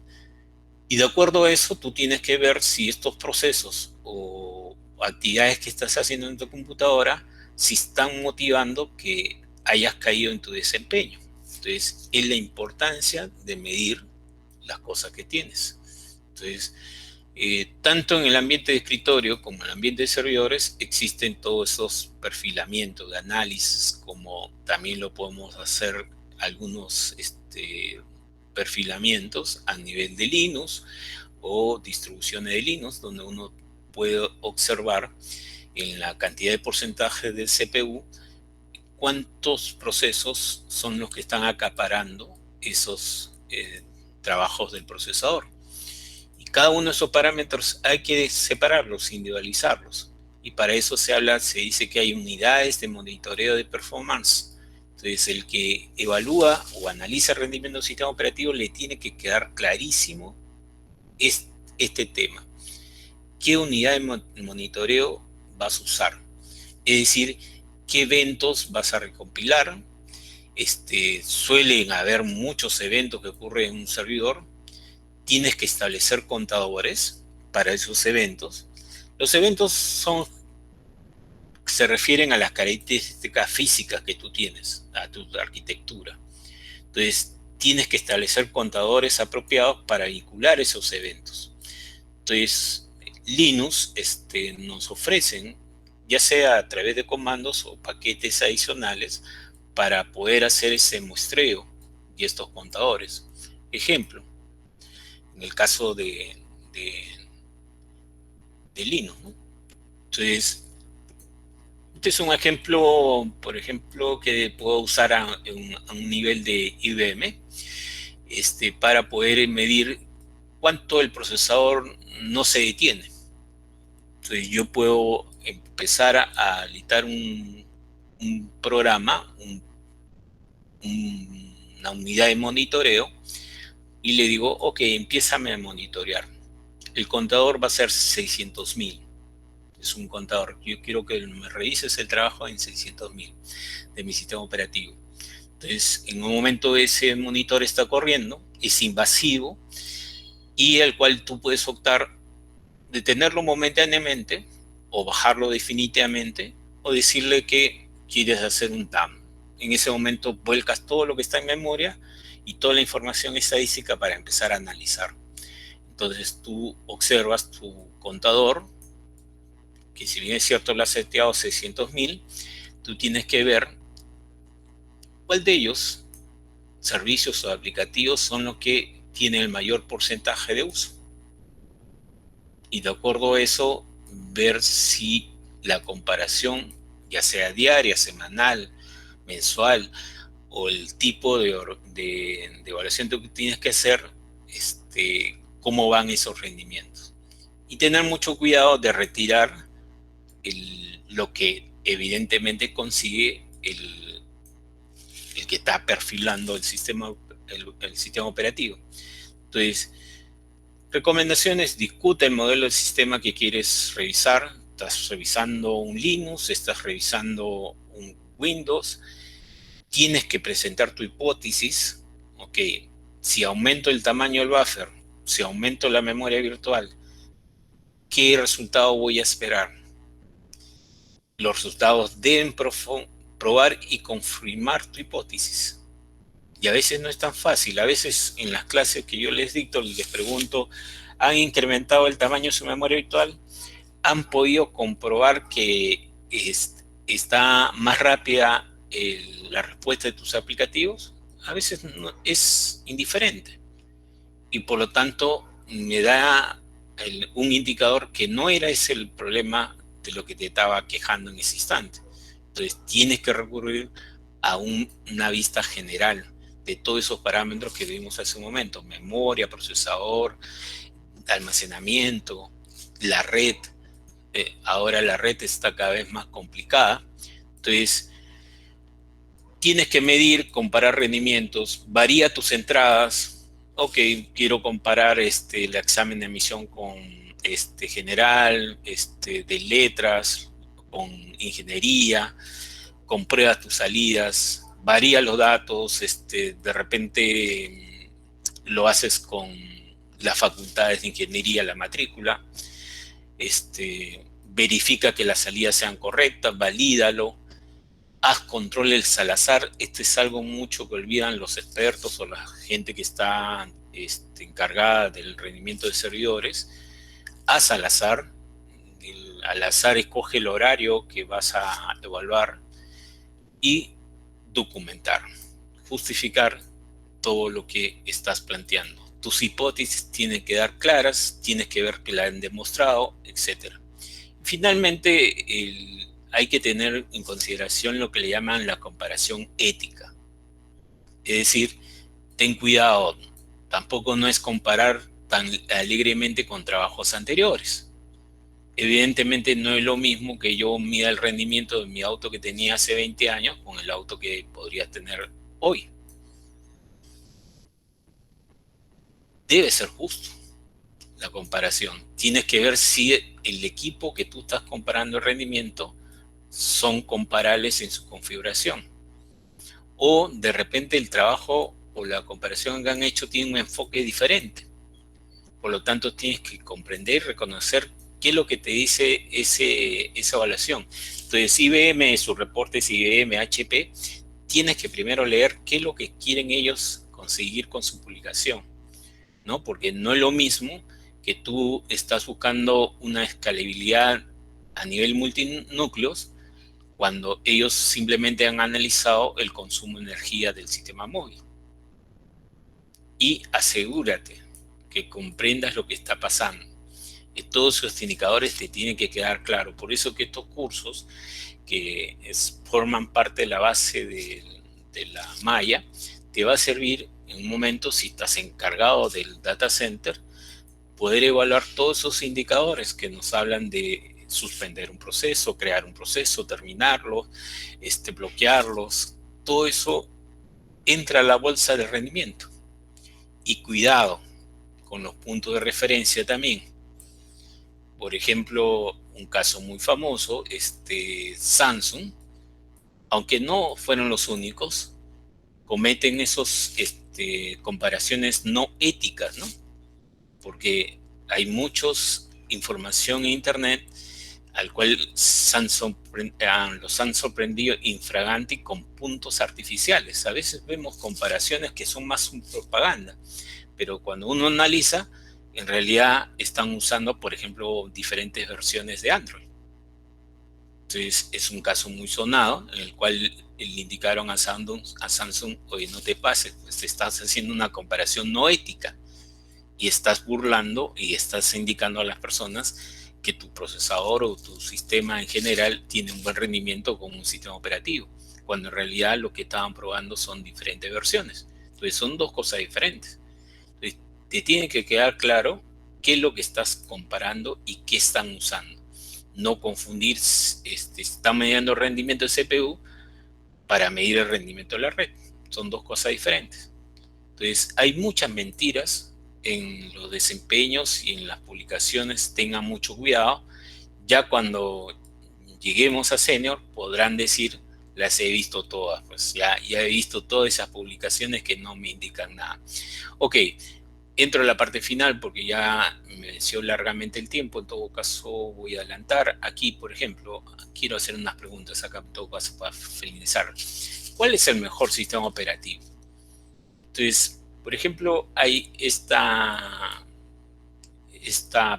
y de acuerdo a eso, tú tienes que ver si estos procesos o actividades que estás haciendo en tu computadora, si están motivando que hayas caído en tu desempeño. Entonces, es la importancia de medir las cosas que tienes. Entonces, tanto en el ambiente de escritorio como en el ambiente de servidores existen todos esos perfilamientos de análisis, como también lo podemos hacer algunos perfilamientos a nivel de Linux o distribuciones de Linux, donde uno puede observar en la cantidad de porcentaje del CPU cuántos procesos son los que están acaparando esos trabajos del procesador. Y cada uno de esos parámetros hay que separarlos, individualizarlos. Y para eso se dice que hay unidades de monitoreo de performance. Entonces, el que evalúa o analiza el rendimiento del sistema operativo le tiene que quedar clarísimo este tema. ¿Qué unidad de monitoreo vas a usar? Es decir, ¿qué eventos vas a recompilar? Suelen haber muchos eventos que ocurren en un servidor. Tienes que establecer contadores para esos eventos. Los eventos se refieren a las características físicas que tú tienes, a tu arquitectura. Entonces, tienes que establecer contadores apropiados para vincular esos eventos. Entonces, Linux nos ofrecen, ya sea a través de comandos o paquetes adicionales, para poder hacer ese muestreo y estos contadores. Ejemplo, en el caso de Linux, ¿no? Entonces, este es un ejemplo, por ejemplo, que puedo usar a un nivel de IBM para poder medir cuánto el procesador no se detiene. Entonces yo puedo empezar a habilitar un programa, una unidad de monitoreo, y le digo, ok, empiézame a monitorear. El contador va a ser 600.000. Es un contador. Yo quiero que me revises el trabajo en 600.000 de mi sistema operativo. Entonces, en un momento ese monitor está corriendo, es invasivo, y el cual tú puedes optar de tenerlo momentáneamente, o bajarlo definitivamente, o decirle que quieres hacer un dump. En ese momento vuelcas todo lo que está en memoria y toda la información estadística para empezar a analizar. Entonces tú observas tu contador, que si bien es cierto lo has seteado 600.000, tú tienes que ver cuál de ellos, servicios o aplicativos, son los que tienen el mayor porcentaje de uso. Y de acuerdo a eso, ver si la comparación ya sea diaria, semanal, mensual, o el tipo de evaluación que tienes que hacer, cómo van esos rendimientos. Y tener mucho cuidado de retirar lo que evidentemente consigue el que está perfilando el sistema operativo. Entonces, recomendaciones: discute el modelo del sistema que quieres revisar. Estás revisando un Linux, estás revisando un Windows, tienes que presentar tu hipótesis. Ok, si aumento el tamaño del buffer, si aumento la memoria virtual, ¿qué resultado voy a esperar? Los resultados deben probar y confirmar tu hipótesis. Y a veces no es tan fácil. A veces en las clases que yo les dicto, les pregunto, ¿han incrementado el tamaño de su memoria virtual? ¿Han podido comprobar que está más rápida la respuesta de tus aplicativos? A veces es indiferente. Y por lo tanto me da un indicador que no era ese el problema de lo que te estaba quejando en ese instante. Entonces tienes que recurrir a una vista general de todos esos parámetros que vimos hace un momento: memoria, procesador, almacenamiento, la red. Ahora la red está cada vez más complicada. Entonces tienes que medir, comparar rendimientos, varía tus entradas. Ok, quiero comparar el examen de admisión con general, de letras, con ingeniería, comprueba tus salidas, varía los datos, de repente lo haces con las facultades de ingeniería, la matrícula, verifica que las salidas sean correctas, valídalo, haz controles al azar. Esto es algo mucho que olvidan los expertos o la gente que está encargada del rendimiento de servidores. Haz al azar escoge el horario que vas a evaluar y documentar, justificar todo lo que estás planteando. Tus hipótesis tienen que dar claras, tienes que ver que la han demostrado, etc. Finalmente, hay que tener en consideración lo que le llaman la comparación ética. Es decir, ten cuidado, tampoco no es comparar tan alegremente con trabajos anteriores. Evidentemente no es lo mismo que yo mida el rendimiento de mi auto que tenía hace 20 años con el auto que podría tener hoy. Debe ser justo la comparación. Tienes que ver si el equipo que tú estás comparando el rendimiento son comparables en su configuración. O de repente el trabajo o la comparación que han hecho tiene un enfoque diferente. Por lo tanto, tienes que comprender y reconocer qué es lo que te dice esa evaluación. Entonces, IBM, sus reportes IBM, HP, tienes que primero leer qué es lo que quieren ellos conseguir con su publicación, ¿no? Porque no es lo mismo que tú estás buscando una escalabilidad a nivel multinúcleos cuando ellos simplemente han analizado el consumo de energía del sistema móvil. Y asegúrate que comprendas lo que está pasando. Todos esos indicadores te tienen que quedar claros. Por eso que estos cursos, que forman parte de la base de la malla, te va a servir en un momento, si estás encargado del data center, poder evaluar todos esos indicadores que nos hablan de suspender un proceso, crear un proceso, terminarlo, bloquearlos. Todo eso entra a la bolsa de rendimiento. Y cuidado con los puntos de referencia también. Por ejemplo, un caso muy famoso, Samsung, aunque no fueron los únicos, cometen esos comparaciones no éticas, ¿no? Porque hay muchos información en internet al cual los han sorprendido infraganti con puntos artificiales. A veces vemos comparaciones que son más propaganda, pero cuando uno analiza, en realidad están usando, por ejemplo, diferentes versiones de Android. Entonces es un caso muy sonado en el cual le indicaron a Samsung, oye, no te pases, pues te estás haciendo una comparación no ética y estás burlando y estás indicando a las personas que tu procesador o tu sistema en general tiene un buen rendimiento con un sistema operativo, cuando en realidad lo que estaban probando son diferentes versiones. Entonces son dos cosas diferentes. Entonces, te tiene que quedar claro qué es lo que estás comparando y qué están usando. No confundir, están midiendo el rendimiento del CPU para medir el rendimiento de la red. Son dos cosas diferentes. Entonces, hay muchas mentiras en los desempeños y en las publicaciones. Tengan mucho cuidado. Ya cuando lleguemos a senior podrán decir, las he visto todas, pues ya he visto todas esas publicaciones que no me indican nada. Ok, entro a la parte final porque ya me venció largamente el tiempo. En todo caso voy a adelantar. Aquí, por ejemplo, quiero hacer unas preguntas acá en todo caso para finalizar. ¿Cuál es el mejor sistema operativo? Entonces, por ejemplo, hay esta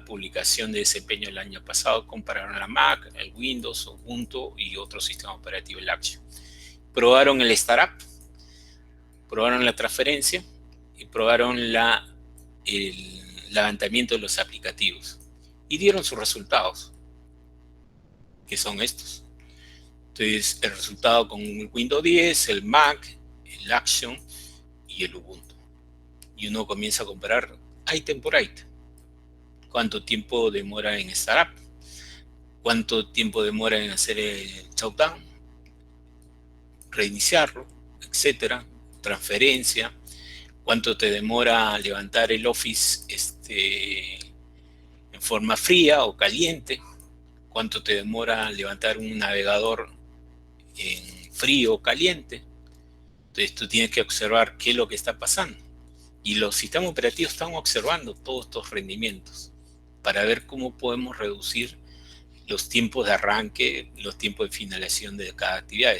publicación de desempeño el año pasado. Compararon la Mac, el Windows, Ubuntu y otro sistema operativo, el Action. Probaron el Startup, probaron la transferencia y probaron el levantamiento de los aplicativos. Y dieron sus resultados, que son estos. Entonces, el resultado con el Windows 10, el Mac, el Action y el Ubuntu. Y uno comienza a comparar ítem por ítem. ¿Cuánto tiempo demora en Startup? ¿Cuánto tiempo demora en hacer el shutdown? Reiniciarlo, etcétera. Transferencia. ¿Cuánto te demora levantar el Office en forma fría o caliente? ¿Cuánto te demora levantar un navegador en frío o caliente? Entonces tú tienes que observar qué es lo que está pasando. Y los sistemas operativos están observando todos estos rendimientos para ver cómo podemos reducir los tiempos de arranque, los tiempos de finalización de cada actividad.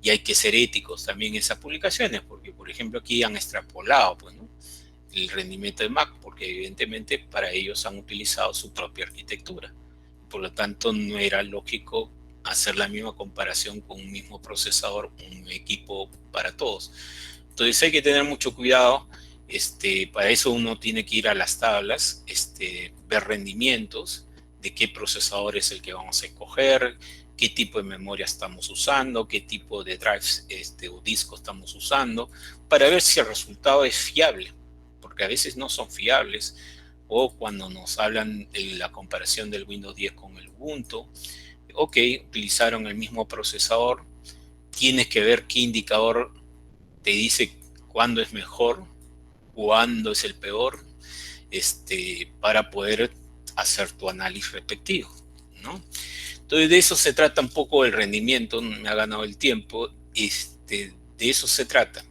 Y hay que ser éticos también en esas publicaciones, porque por ejemplo aquí han extrapolado pues, ¿no?, el rendimiento de Mac, porque evidentemente para ellos han utilizado su propia arquitectura. Por lo tanto, no era lógico hacer la misma comparación con un mismo procesador, un equipo para todos. Entonces hay que tener mucho cuidado. Para eso uno tiene que ir a las tablas, ver rendimientos, de qué procesador es el que vamos a escoger, qué tipo de memoria estamos usando, qué tipo de drives o disco estamos usando, para ver si el resultado es fiable, porque a veces no son fiables, o cuando nos hablan de la comparación del Windows 10 con el Ubuntu, ok, utilizaron el mismo procesador, tienes que ver qué indicador te dice cuándo es mejor, cuándo es el peor, para poder hacer tu análisis respectivo, ¿no? Entonces de eso se trata un poco el rendimiento. Me ha ganado el tiempo, de eso se trata.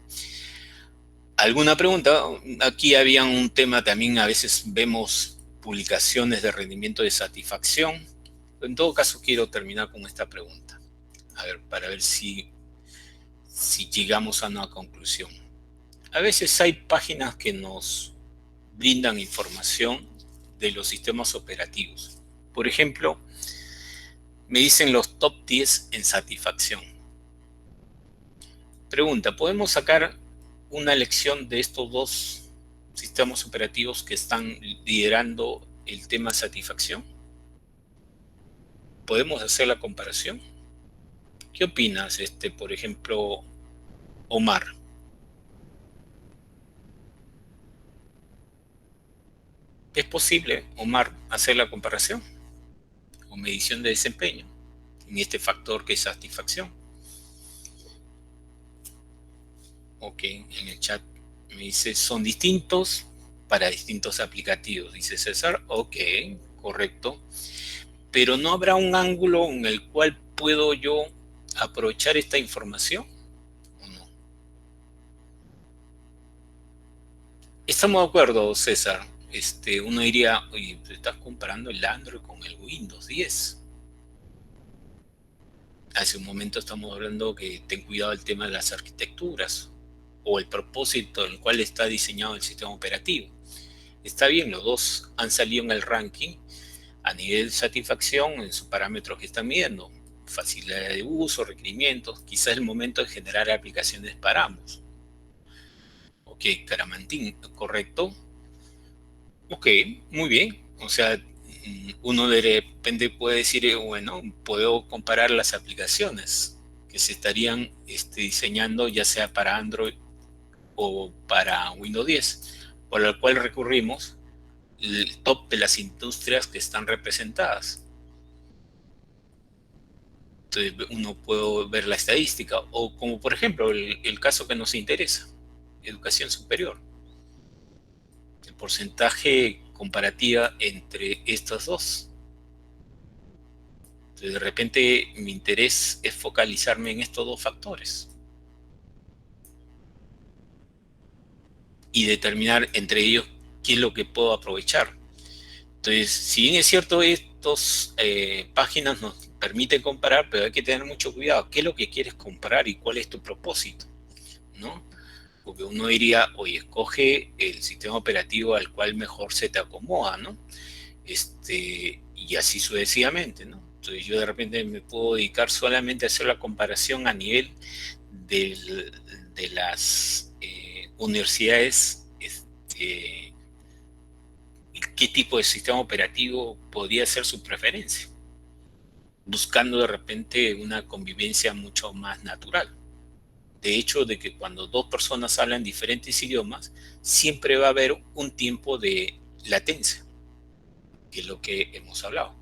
¿Alguna pregunta? Aquí había un tema también, a veces vemos publicaciones de rendimiento de satisfacción. En todo caso quiero terminar con esta pregunta, a ver, para ver si llegamos a una conclusión. A veces hay páginas que nos brindan información de los sistemas operativos. Por ejemplo, me dicen los top 10 en satisfacción. Pregunta, ¿podemos sacar una lección de estos dos sistemas operativos que están liderando el tema satisfacción? ¿Podemos hacer la comparación? ¿Qué opinas, por ejemplo, Omar? ¿Es posible, Omar, hacer la comparación o medición de desempeño en este factor que es satisfacción? Ok, en el chat me dice, son distintos para distintos aplicativos, dice César. Ok, correcto. Pero ¿no habrá un ángulo en el cual puedo yo aprovechar esta información o no? Estamos de acuerdo, César. Uno diría, oye, te estás comparando el Android con el Windows 10. Hace un momento estamos hablando que ten cuidado el tema de las arquitecturas o el propósito en el cual está diseñado el sistema operativo. Está bien, los dos han salido en el ranking a nivel de satisfacción en sus parámetros que están midiendo. Facilidad de uso, requerimientos, quizás es el momento de generar aplicaciones para ambos. Ok, Caramantín, correcto. Ok, muy bien. O sea, uno de repente puede decir, bueno, puedo comparar las aplicaciones que se estarían diseñando ya sea para Android o para Windows 10, por lo cual recurrimos el top de las industrias que están representadas. Entonces uno puede ver la estadística, o como por ejemplo el caso que nos interesa, educación superior. El porcentaje comparativa entre estas dos. Entonces, de repente mi interés es focalizarme en estos dos factores y determinar entre ellos qué es lo que puedo aprovechar. Entonces, si bien es cierto, estas páginas nos permiten comparar, pero hay que tener mucho cuidado. ¿Qué es lo que quieres comparar y cuál es tu propósito? ¿No? Porque uno diría, oye, escoge el sistema operativo al cual mejor se te acomoda, ¿no? Y así sucesivamente, ¿no? Entonces yo de repente me puedo dedicar solamente a hacer la comparación a nivel de las universidades, qué tipo de sistema operativo podría ser su preferencia, buscando de repente una convivencia mucho más natural. De hecho, de que cuando dos personas hablan diferentes idiomas, siempre va a haber un tiempo de latencia, que es lo que hemos hablado.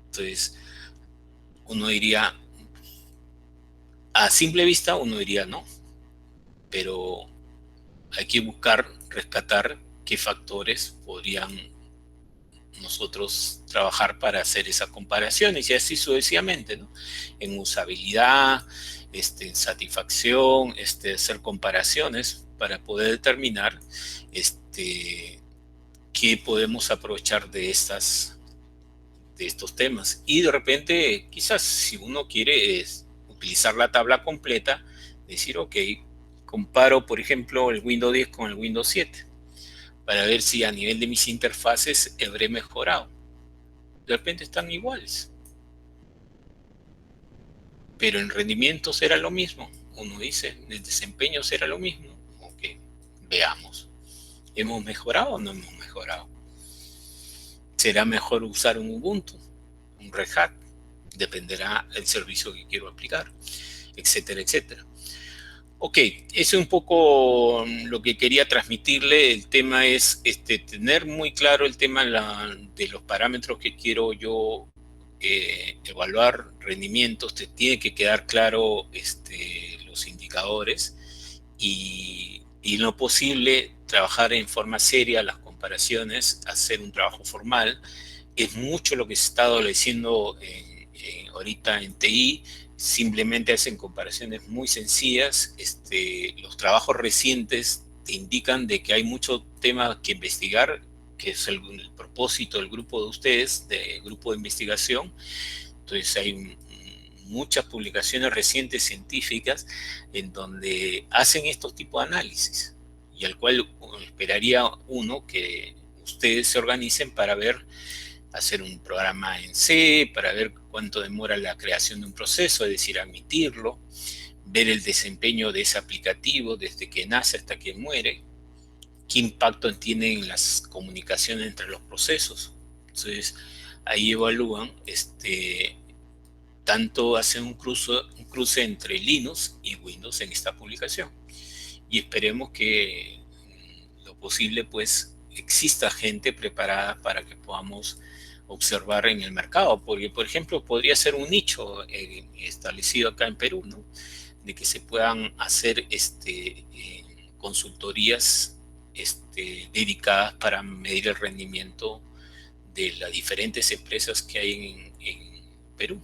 Entonces, uno diría, a simple vista, uno diría no, pero hay que buscar, rescatar qué factores podrían nosotros trabajar para hacer esas comparaciones y así sucesivamente, ¿no? En usabilidad, en satisfacción, hacer comparaciones para poder determinar qué podemos aprovechar de estos temas. Y de repente, quizás si uno quiere utilizar la tabla completa, decir, ok, comparo, por ejemplo, el Windows 10 con el Windows 7, para ver si a nivel de mis interfaces habré mejorado. De repente están iguales. Pero en rendimiento será lo mismo. Uno dice, en desempeño será lo mismo. Ok, veamos. ¿Hemos mejorado o no hemos mejorado? ¿Será mejor usar un Ubuntu, un Red Hat? Dependerá del servicio que quiero aplicar, etcétera, etcétera. Ok, eso es un poco lo que quería transmitirle. El tema es tener muy claro el tema de los parámetros que quiero yo evaluar, rendimientos. Te tiene que quedar claro los indicadores y en lo posible trabajar en forma seria las comparaciones, hacer un trabajo formal. Es mucho lo que se está adoleciendo ahorita en TI. Simplemente hacen comparaciones muy sencillas. Los trabajos recientes te indican de que hay mucho tema que investigar, que es el propósito del grupo de ustedes, del grupo de investigación. Entonces hay muchas publicaciones recientes científicas en donde hacen estos tipos de análisis y al cual esperaría uno que ustedes se organicen para hacer un programa en C, para ver cuánto demora la creación de un proceso, es decir, admitirlo, ver el desempeño de ese aplicativo desde que nace hasta que muere, qué impacto tienen las comunicaciones entre los procesos. Entonces, ahí evalúan, tanto hacen un cruce entre Linux y Windows en esta publicación. Y esperemos que lo posible, pues, exista gente preparada para que podamos observar en el mercado, porque por ejemplo podría ser un nicho establecido acá en Perú, ¿no? De que se puedan hacer consultorías dedicadas para medir el rendimiento de las diferentes empresas que hay en Perú,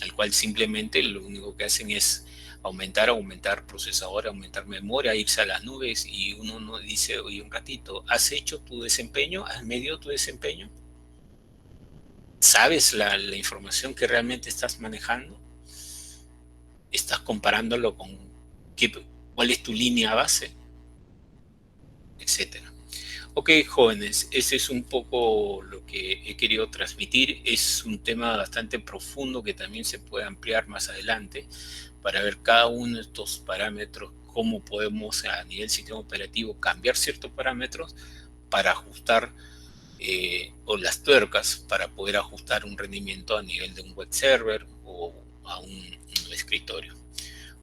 al cual simplemente lo único que hacen es aumentar procesador, aumentar memoria, irse a las nubes, y uno no dice, oye, un ratito, ¿has hecho tu desempeño? ¿Has medido tu desempeño? ¿Sabes la información que realmente estás manejando? ¿Estás comparándolo con cuál es tu línea base? Etcétera. Ok, jóvenes, ese es un poco lo que he querido transmitir. Es un tema bastante profundo que también se puede ampliar más adelante para ver cada uno de estos parámetros, cómo podemos a nivel sistema operativo cambiar ciertos parámetros para ajustar o las tuercas para poder ajustar un rendimiento a nivel de un web server o a un escritorio.